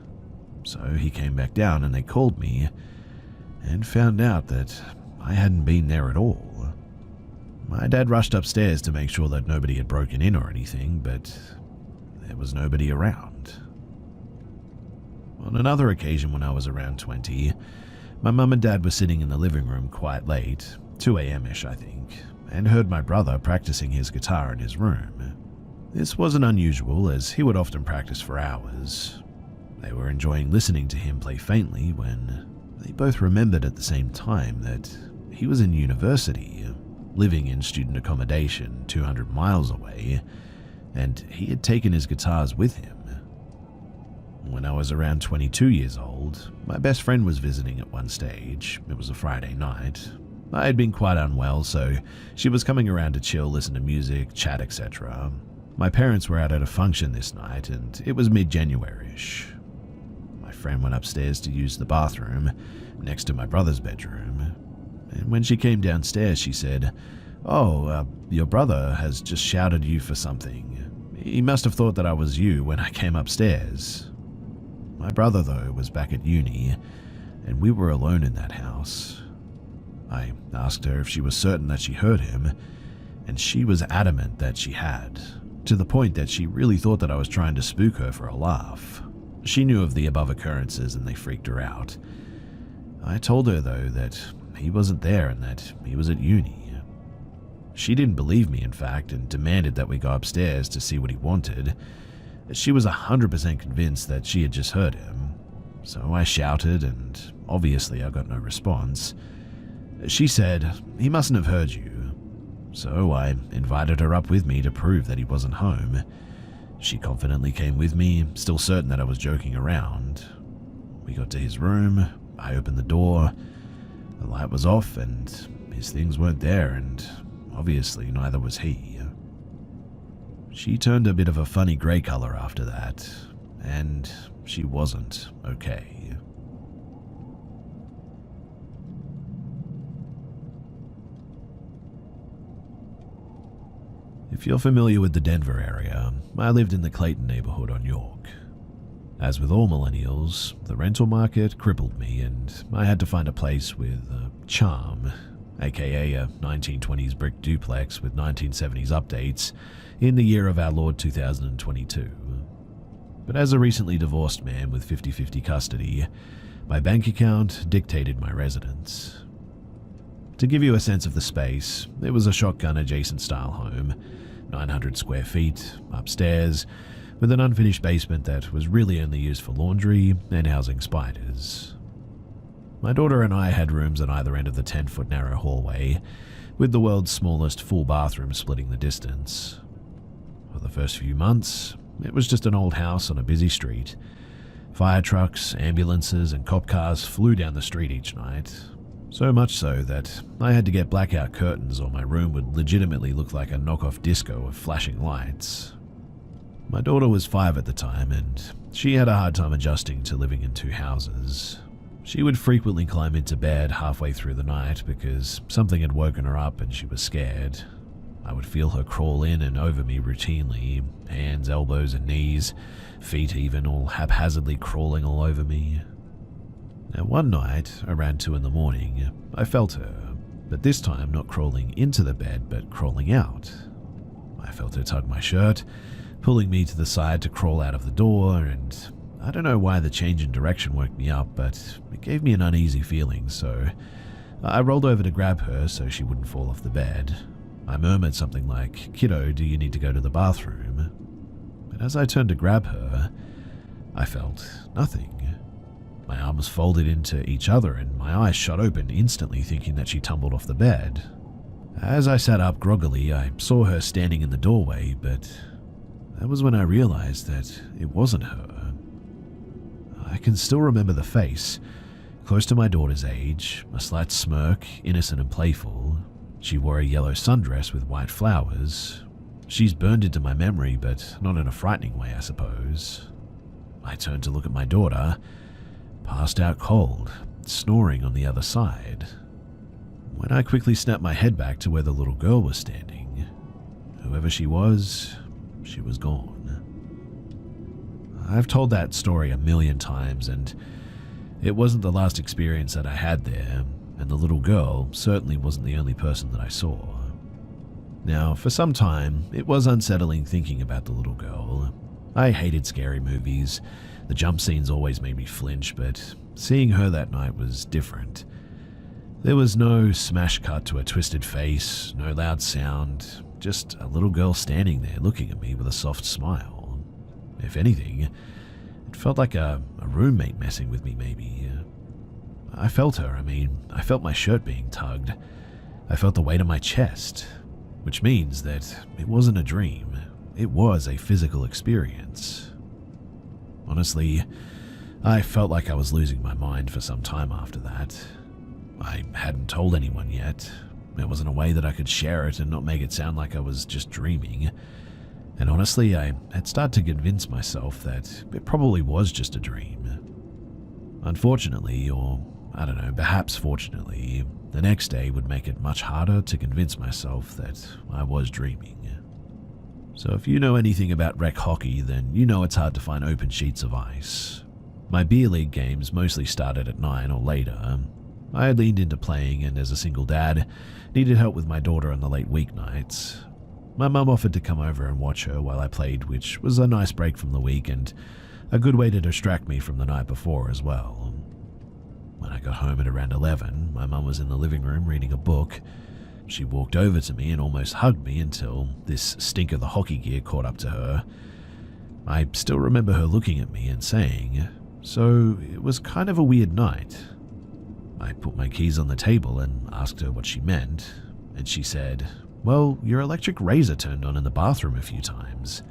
Speaker 2: So he came back down and they called me and found out that I hadn't been there at all. My dad rushed upstairs to make sure that nobody had broken in or anything, but there was nobody around. On another occasion when I was around 20, my mum and dad were sitting in the living room quite late, 2 a.m.-ish I think, and heard my brother practicing his guitar in his room. This wasn't unusual as he would often practice for hours. They were enjoying listening to him play faintly when they both remembered at the same time that he was in university, living in student accommodation 200 miles away, and he had taken his guitars with him. When I was around 22 years old, my best friend was visiting at one stage. It was a Friday night. I had been quite unwell, so she was coming around to chill, listen to music, chat, etc. My parents were out at a function this night, and it was mid-January-ish. My friend went upstairs to use the bathroom, next to my brother's bedroom, and when she came downstairs she said, "Oh, your brother has just shouted you for something. He must have thought that I was you when I came upstairs." My brother, though, was back at uni, and we were alone in that house. I asked her if she was certain that she heard him, and she was adamant that she had, to the point that she really thought that I was trying to spook her for a laugh. She knew of the above occurrences and they freaked her out. I told her, though, that he wasn't there and that he was at uni. She didn't believe me, in fact, and demanded that we go upstairs to see what he wanted. She was 100% convinced that she had just heard him. So I shouted, and obviously I got no response. She said, "He mustn't have heard you." So I invited her up with me to prove that he wasn't home. She confidently came with me, still certain that I was joking around. We got to his room, I opened the door, the light was off, and his things weren't there, and obviously neither was he. She turned a bit of a funny grey colour after that, and she wasn't okay. If you're familiar with the Denver area, I lived in the Clayton neighborhood on York. As with all millennials, the rental market crippled me and I had to find a place with charm, aka a 1920s brick duplex with 1970s updates, in the year of our Lord 2022. But as a recently divorced man with 50-50 custody, my bank account dictated my residence. To give you a sense of the space, it was a shotgun-adjacent style home, 900 square feet, upstairs, with an unfinished basement that was really only used for laundry and housing spiders. My daughter and I had rooms at either end of the 10-foot narrow hallway, with the world's smallest full bathroom splitting the distance. For the first few months, it was just an old house on a busy street. Fire trucks, ambulances, and cop cars flew down the street each night, so much so that I had to get blackout curtains or my room would legitimately look like a knockoff disco of flashing lights. My daughter was 5 at the time, and she had a hard time adjusting to living in 2 houses. She would frequently climb into bed halfway through the night because something had woken her up and she was scared. I would feel her crawl in and over me routinely, hands, elbows, and knees, feet even, all haphazardly crawling all over me. Now one night, around 2 in the morning, I felt her, but this time not crawling into the bed, but crawling out. I felt her tug my shirt, pulling me to the side to crawl out of the door, and I don't know why the change in direction woke me up, but it gave me an uneasy feeling, so I rolled over to grab her so she wouldn't fall off the bed. I murmured something like, "Kiddo, do you need to go to the bathroom?" But as I turned to grab her, I felt nothing. My arms folded into each other and my eyes shot open instantly, thinking that she tumbled off the bed. As I sat up groggily, I saw her standing in the doorway, but that was when I realized that it wasn't her. I can still remember the face, close to my daughter's age, a slight smirk, innocent and playful. She wore a yellow sundress with white flowers. She's burned into my memory, but not in a frightening way, I suppose. I turned to look at my daughter, passed out cold, snoring on the other side. When I quickly snapped my head back to where the little girl was standing, whoever she was gone. I've told that story a million times, and it wasn't the last experience that I had there, and the little girl certainly wasn't the only person that I saw. Now, for some time, it was unsettling thinking about the little girl. I hated scary movies. The jump scenes always made me flinch, but seeing her that night was different. There was no smash cut to a twisted face, no loud sound, just a little girl standing there looking at me with a soft smile. If anything, it felt like a roommate messing with me, maybe. I felt her, I felt my shirt being tugged. I felt the weight on my chest, which means that it wasn't a dream. It was a physical experience. Honestly, I felt like I was losing my mind for some time after that. I hadn't told anyone yet. There wasn't a way that I could share it and not make it sound like I was just dreaming. And honestly, I had started to convince myself that it probably was just a dream. Unfortunately, or I don't know, perhaps fortunately, the next day would make it much harder to convince myself that I was dreaming. So if you know anything about rec hockey, then you know it's hard to find open sheets of ice. My beer league games mostly started at 9 or later. I had leaned into playing, and as a single dad, needed help with my daughter on the late weeknights. My mum offered to come over and watch her while I played, which was a nice break from the week and a good way to distract me from the night before as well. When I got home at around 11, my mum was in the living room reading a book. She walked over to me and almost hugged me until this stink of the hockey gear caught up to her. I still remember her looking at me and saying, "So it was kind of a weird night." I put my keys on the table and asked her what she meant, and she said, "Well, your electric razor turned on in the bathroom a few times."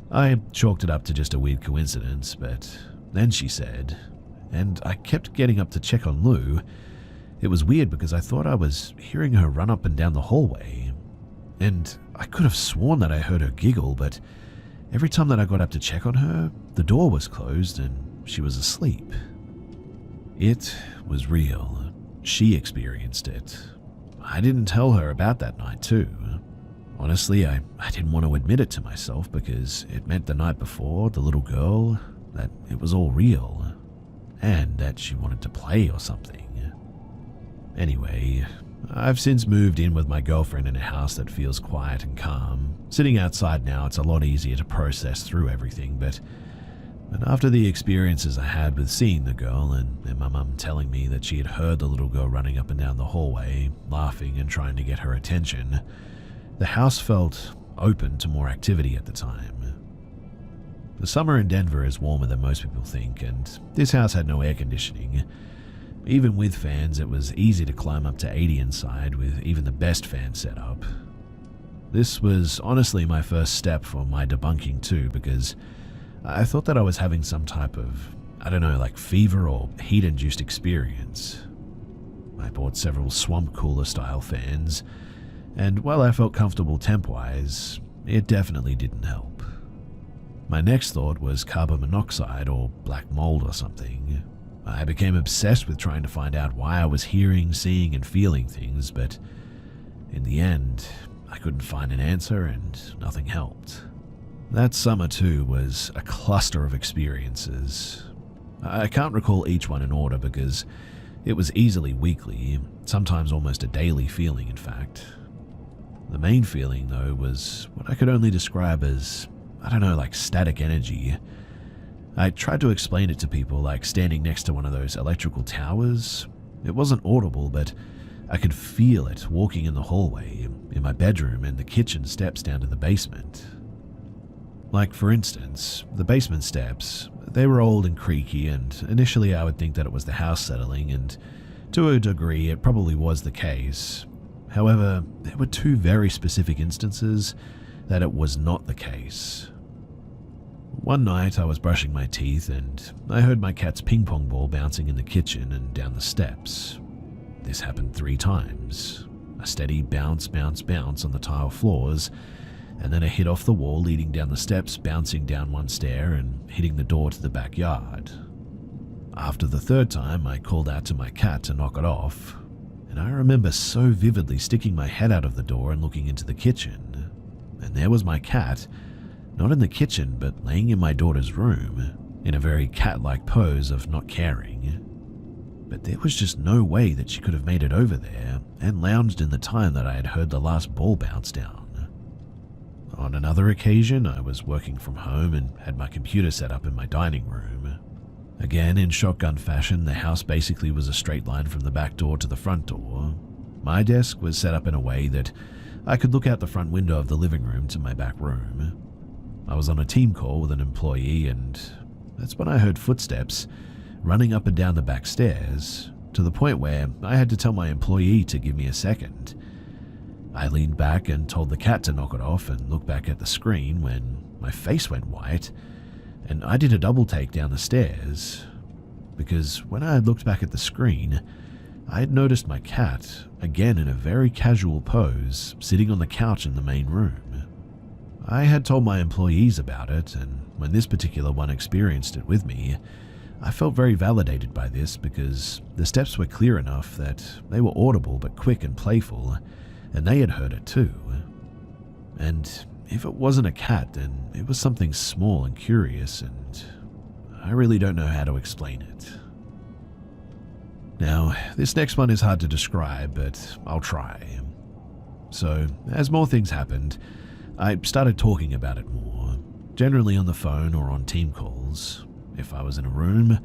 Speaker 2: I chalked it up to just a weird coincidence, but then she said, "And I kept getting up to check on Lou. It was weird because I thought I was hearing her run up and down the hallway. And I could have sworn that I heard her giggle, but every time that I got up to check on her, the door was closed and she was asleep." It was real. She experienced it. I didn't tell her about that night too. Honestly, I didn't want to admit it to myself because it meant the night before, the little girl, that it was all real, and that she wanted to play or something. Anyway, I've since moved in with my girlfriend in a house that feels quiet and calm. Sitting outside now, it's a lot easier to process through everything, but after the experiences I had with seeing the girl and my mum telling me that she had heard the little girl running up and down the hallway, laughing and trying to get her attention, the house felt open to more activity at the time. The summer in Denver is warmer than most people think, and this house had no air conditioning. Even with fans, it was easy to climb up to 80 inside with even the best fan setup. This was honestly my first step for my debunking too, because I thought that I was having some type of, like fever or heat-induced experience. I bought several swamp cooler style fans, and while I felt comfortable temp-wise, it definitely didn't help. My next thought was carbon monoxide or black mold or something. I became obsessed with trying to find out why I was hearing, seeing, and feeling things, but in the end, I couldn't find an answer and nothing helped. That summer too was a cluster of experiences. I can't recall each one in order because it was easily weekly, sometimes almost a daily feeling in fact. The main feeling though was what I could only describe as, like static energy. I tried to explain it to people like standing next to one of those electrical towers. It wasn't audible, but I could feel it walking in the hallway, in my bedroom and the kitchen steps down to the basement. Like for instance, the basement steps, they were old and creaky, and initially I would think that it was the house settling, and to a degree it probably was the case. However, there were two very specific instances that it was not the case. One night I was brushing my teeth and I heard my cat's ping pong ball bouncing in the kitchen and down the steps. This happened 3 times. A steady bounce, bounce, bounce on the tile floors, and then a hit off the wall leading down the steps, bouncing down one stair and hitting the door to the backyard. After the 3rd time, I called out to my cat to knock it off, and I remember so vividly sticking my head out of the door and looking into the kitchen, and there was my cat, not in the kitchen but laying in my daughter's room, in a very cat-like pose of not caring. But there was just no way that she could have made it over there and lounged in the time that I had heard the last ball bounce down. On another occasion, I was working from home and had my computer set up in my dining room. Again, in shotgun fashion, the house basically was a straight line from the back door to the front door. My desk was set up in a way that I could look out the front window of the living room to my back room. I was on a team call with an employee, and that's when I heard footsteps running up and down the back stairs, to the point where I had to tell my employee to give me a second. I leaned back and told the cat to knock it off and looked back at the screen when my face went white, and I did a double take down the stairs, because when I had looked back at the screen, I had noticed my cat, again in a very casual pose, sitting on the couch in the main room. I had told my employees about it, and when this particular one experienced it with me, I felt very validated by this because the steps were clear enough that they were audible but quick and playful, and they had heard it too. And if it wasn't a cat, then it was something small and curious, and I really don't know how to explain it. Now, this next one is hard to describe, but I'll try. So, as more things happened, I started talking about it more, generally on the phone or on team calls. If I was in a room,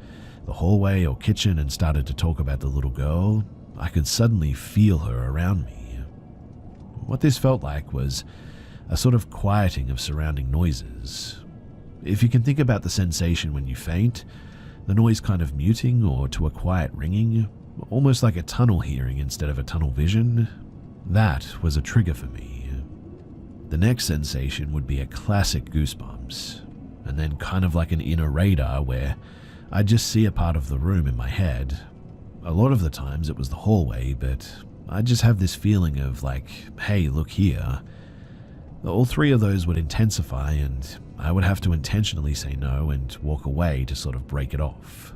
Speaker 2: the hallway or kitchen and started to talk about the little girl, I could suddenly feel her around me. What this felt like was a sort of quieting of surrounding noises. If you can think about the sensation when you faint, the noise kind of muting or to a quiet ringing, almost like a tunnel hearing instead of a tunnel vision, that was a trigger for me. The next sensation would be a classic goosebumps, and then kind of like an inner radar where I just see a part of the room in my head. A lot of the times it was the hallway, but I just have this feeling of like, hey, look here. All 3 of those would intensify, and I would have to intentionally say no and walk away to sort of break it off.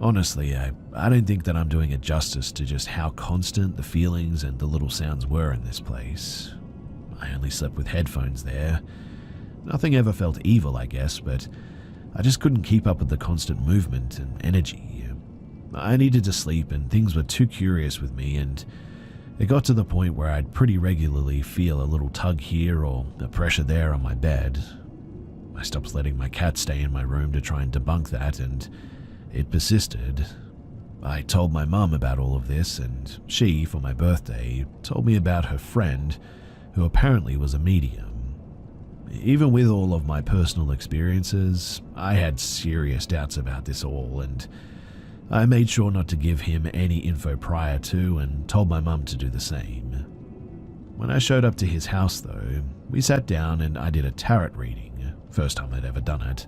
Speaker 2: Honestly, I don't think that I'm doing it justice to just how constant the feelings and the little sounds were in this place. I only slept with headphones there. Nothing ever felt evil, I guess, but I just couldn't keep up with the constant movement and energy. I needed to sleep and things were too curious with me, and it got to the point where I'd pretty regularly feel a little tug here or a pressure there on my bed. I stopped letting my cat stay in my room to try and debunk that, and it persisted. I told my mum about all of this, and she, for my birthday, told me about her friend, who apparently was a medium. Even with all of my personal experiences, I had serious doubts about this all, and I made sure not to give him any info prior to, and told my mum to do the same. When I showed up to his house though, we sat down and I did a tarot reading, first time I'd ever done it,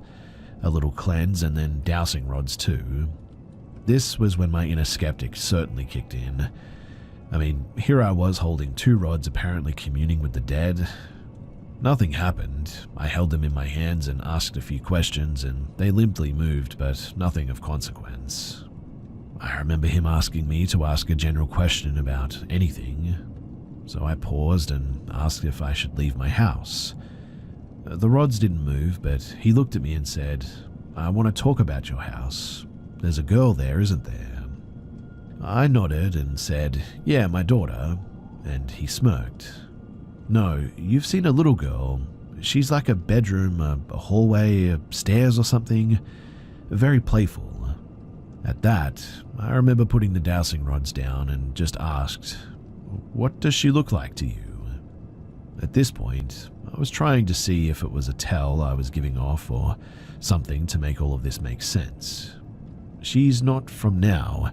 Speaker 2: a little cleanse and then dowsing rods too. This was when my inner skeptic certainly kicked in. I mean, here I was holding 2 rods apparently communing with the dead. Nothing happened. I held them in my hands and asked a few questions, and they limply moved, but nothing of consequence. I remember him asking me to ask a general question about anything, so I paused and asked if I should leave my house. The rods didn't move, but he looked at me and said, "I want to talk about your house. There's a girl there, isn't there?" I nodded and said, "Yeah, my daughter," and he smirked. "No, you've seen a little girl. She's like a bedroom, a hallway, stairs or something. Very playful." At that, I remember putting the dowsing rods down and just asked, "What does she look like to you?" At this point, I was trying to see if it was a tell I was giving off or something to make all of this make sense. "She's not from now.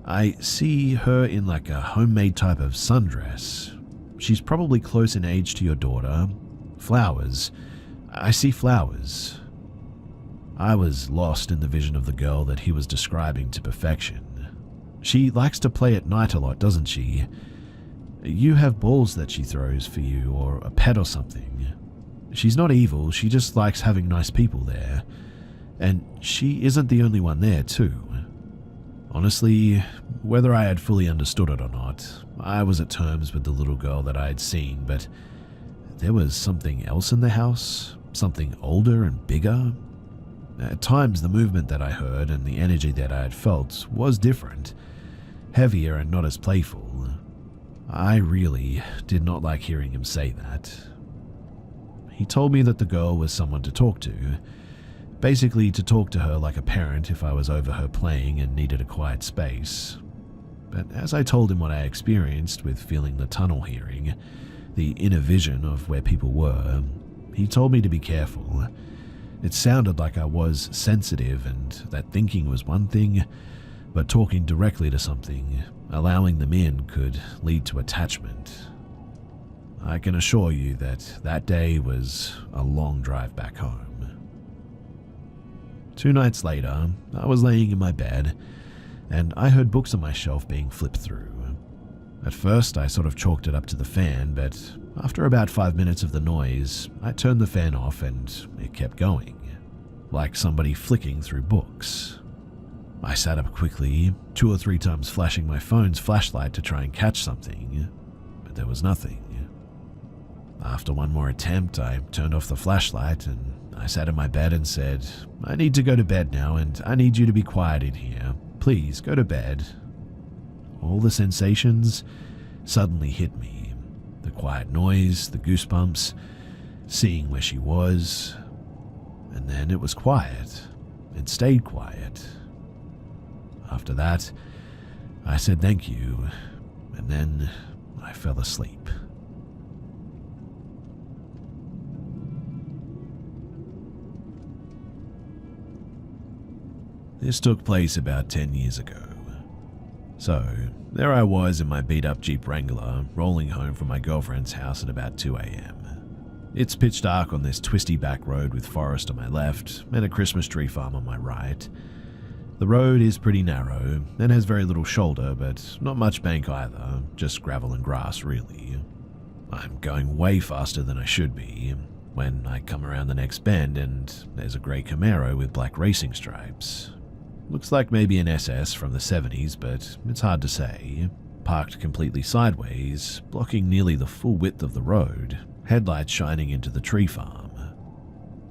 Speaker 2: I see her in like a homemade type of sundress. She's probably close in age to your daughter. Flowers. I see flowers." I was lost in the vision of the girl that he was describing to perfection. "She likes to play at night a lot, doesn't she? You have balls that she throws for you, or a pet or something. She's not evil, she just likes having nice people there. And she isn't the only one there, too." Honestly, whether I had fully understood it or not, I was at terms with the little girl that I had seen, but there was something else in the house, something older and bigger. At times, the movement that I heard and the energy that I had felt was different, heavier and not as playful. I really did not like hearing him say that. He told me that the girl was someone to talk to, basically to talk to her like a parent if I was over her playing and needed a quiet space. But as I told him what I experienced with feeling the tunnel hearing, the inner vision of where people were, he told me to be careful. It sounded like I was sensitive and that thinking was one thing, but talking directly to something, allowing them in, could lead to attachment. I can assure you that that day was a long drive back home. 2 nights later, I was laying in my bed, and I heard books on my shelf being flipped through. At first, I sort of chalked it up to the fan, but after about 5 minutes of the noise, I turned the fan off and it kept going, like somebody flicking through books. I sat up quickly, 2 or 3 times flashing my phone's flashlight to try and catch something, but there was nothing. After one more attempt, I turned off the flashlight and I sat in my bed and said, "I need to go to bed now and I need you to be quiet in here. Please, go to bed." All the sensations suddenly hit me. The quiet noise, the goosebumps, seeing where she was, and then it was quiet. It stayed quiet. After that, I said thank you, and then I fell asleep. This took place about 10 years ago. So, there I was in my beat-up Jeep Wrangler, rolling home from my girlfriend's house at about 2 a.m. It's pitch dark on this twisty back road with forest on my left and a Christmas tree farm on my right. The road is pretty narrow and has very little shoulder, but not much bank either, just gravel and grass really. I'm going way faster than I should be when I come around the next bend and there's a grey Camaro with black racing stripes. Looks like maybe an SS from the 70s, but it's hard to say. Parked completely sideways, blocking nearly the full width of the road, headlights shining into the tree farm.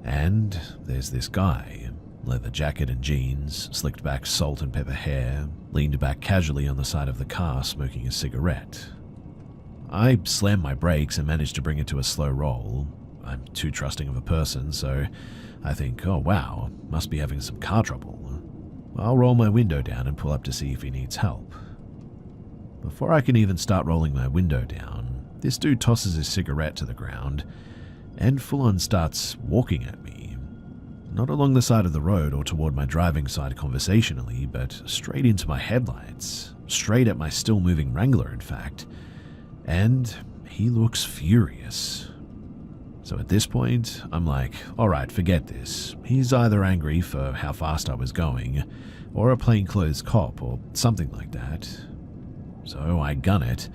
Speaker 2: And there's this guy, leather jacket and jeans, slicked back salt and pepper hair, leaned back casually on the side of the car smoking a cigarette. I slammed my brakes and managed to bring it to a slow roll. I'm too trusting of a person, so I think, oh wow, must be having some car trouble. I'll roll my window down and pull up to see if he needs help. Before I can even start rolling my window down, this dude tosses his cigarette to the ground and full-on starts walking at me. Not along the side of the road or toward my driving side conversationally, but straight into my headlights, straight at my still-moving Wrangler, in fact. And he looks furious. So at this point, I'm like, alright, forget this. He's either angry for how fast I was going, or a plainclothes cop, or something like that. So I gun it,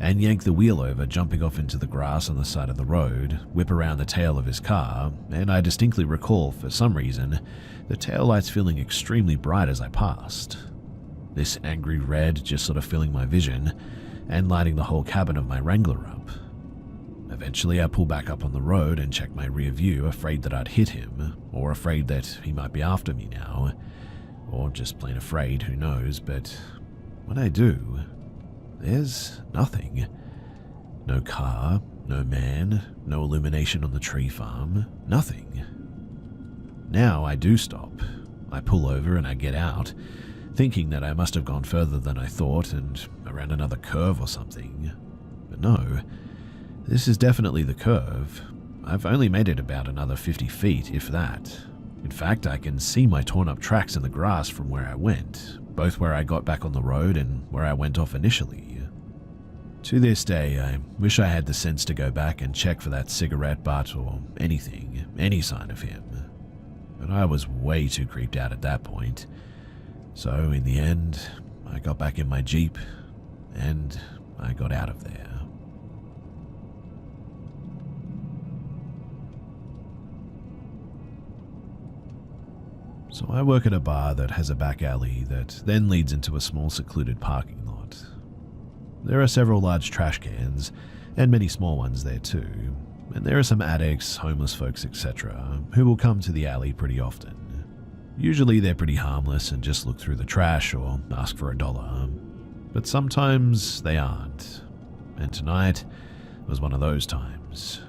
Speaker 2: and yank the wheel over, jumping off into the grass on the side of the road, whip around the tail of his car, and I distinctly recall, for some reason, the taillights feeling extremely bright as I passed. This angry red just sort of filling my vision, and lighting the whole cabin of my Wrangler up. Eventually I pull back up on the road and check my rear view, afraid that I'd hit him, or afraid that he might be after me now, or just plain afraid, who knows, but when I do, there's nothing. No car, no man, no illumination on the tree farm, nothing. Now I do stop. I pull over and I get out, thinking that I must have gone further than I thought and around another curve or something. But no, this is definitely the curve. I've only made it about another 50 feet, if that. In fact, I can see my torn up tracks in the grass from where I went, both where I got back on the road and where I went off initially. To this day, I wish I had the sense to go back and check for that cigarette butt or anything, any sign of him. But I was way too creeped out at that point. So in the end, I got back in my Jeep and I got out of there. So I work at a bar that has a back alley that then leads into a small secluded parking lot. There are several large trash cans, and many small ones there too, and there are some addicts, homeless folks, etc., who will come to the alley pretty often. Usually they're pretty harmless and just look through the trash or ask for $1, but sometimes they aren't, and tonight was one of those times.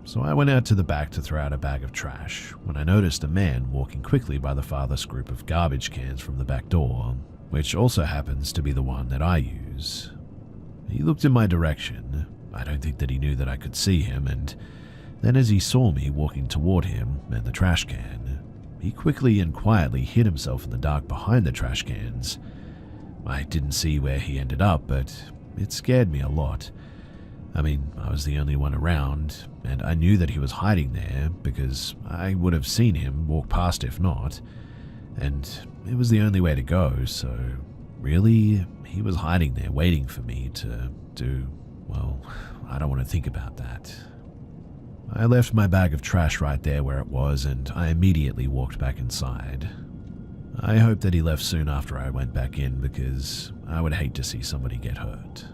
Speaker 2: So I went out to the back to throw out a bag of trash when I noticed a man walking quickly by the farthest group of garbage cans from the back door, which also happens to be the one that I use. He looked in my direction. I don't think that he knew that I could see him, and then as he saw me walking toward him and the trash can, he quickly and quietly hid himself in the dark behind the trash cans. I didn't see where he ended up, but it scared me a lot. I mean, I was the only one around, and I knew that he was hiding there because I would have seen him walk past if not, and it was the only way to go, so really, he was hiding there waiting for me to do, well, I don't want to think about that. I left my bag of trash right there where it was, and I immediately walked back inside. I hope that he left soon after I went back in because I would hate to see somebody get hurt.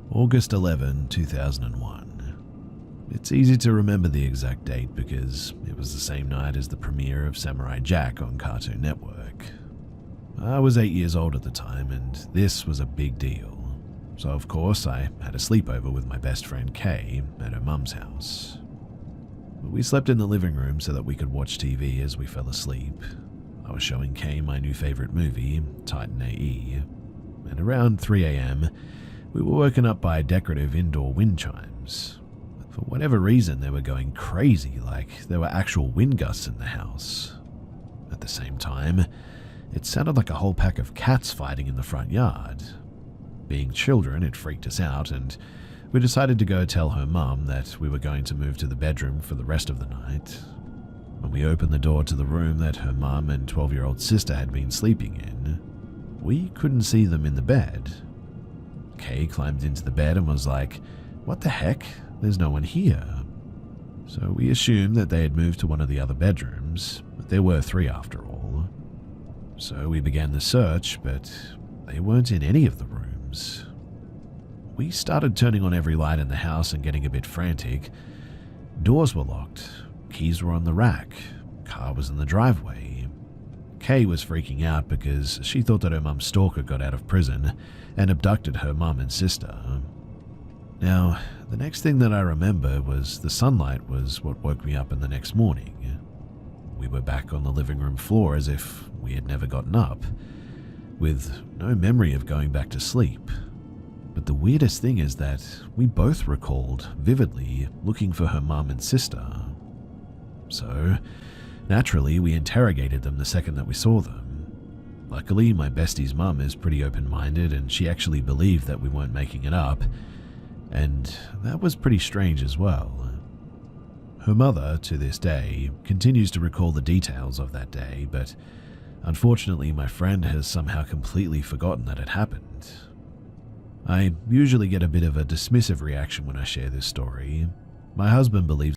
Speaker 2: August 11, 2001. It's easy to remember the exact date because it was the same night as the premiere of Samurai Jack on Cartoon Network. I was 8 years old at the time, and this was a big deal. So of course I had a sleepover with my best friend Kay at her mum's house. We slept in the living room so that we could watch TV as we fell asleep. I was showing Kay my new favorite movie, Titan AE, and around 3 a.m., we were woken up by decorative indoor wind chimes. For whatever reason, they were going crazy, like there were actual wind gusts in the house. At the same time, it sounded like a whole pack of cats fighting in the front yard. Being children, it freaked us out, and we decided to go tell her mum that we were going to move to the bedroom for the rest of the night. When we opened the door to the room that her mum and 12-year-old sister had been sleeping in, we couldn't see them in the bed. Kay climbed into the bed and was like, "What the heck? There's no one here." So we assumed that they had moved to one of the other bedrooms, but there were 3 after all. So we began the search, but they weren't in any of the rooms. We started turning on every light in the house and getting a bit frantic. Doors were locked, keys were on the rack, car was in the driveway. Kay was freaking out because she thought that her mum's stalker got out of prison and abducted her mum and sister. Now, the next thing that I remember was the sunlight was what woke me up in the next morning. We were back on the living room floor as if we had never gotten up, with no memory of going back to sleep. But the weirdest thing is that we both recalled vividly looking for her mum and sister. So, naturally, we interrogated them the second that we saw them. Luckily, my bestie's mum is pretty open-minded and she actually believed that we weren't making it up, and that was pretty strange as well. Her mother, to this day, continues to recall the details of that day, but unfortunately my friend has somehow completely forgotten that it happened. I usually get a bit of a dismissive reaction when I share this story. My husband believes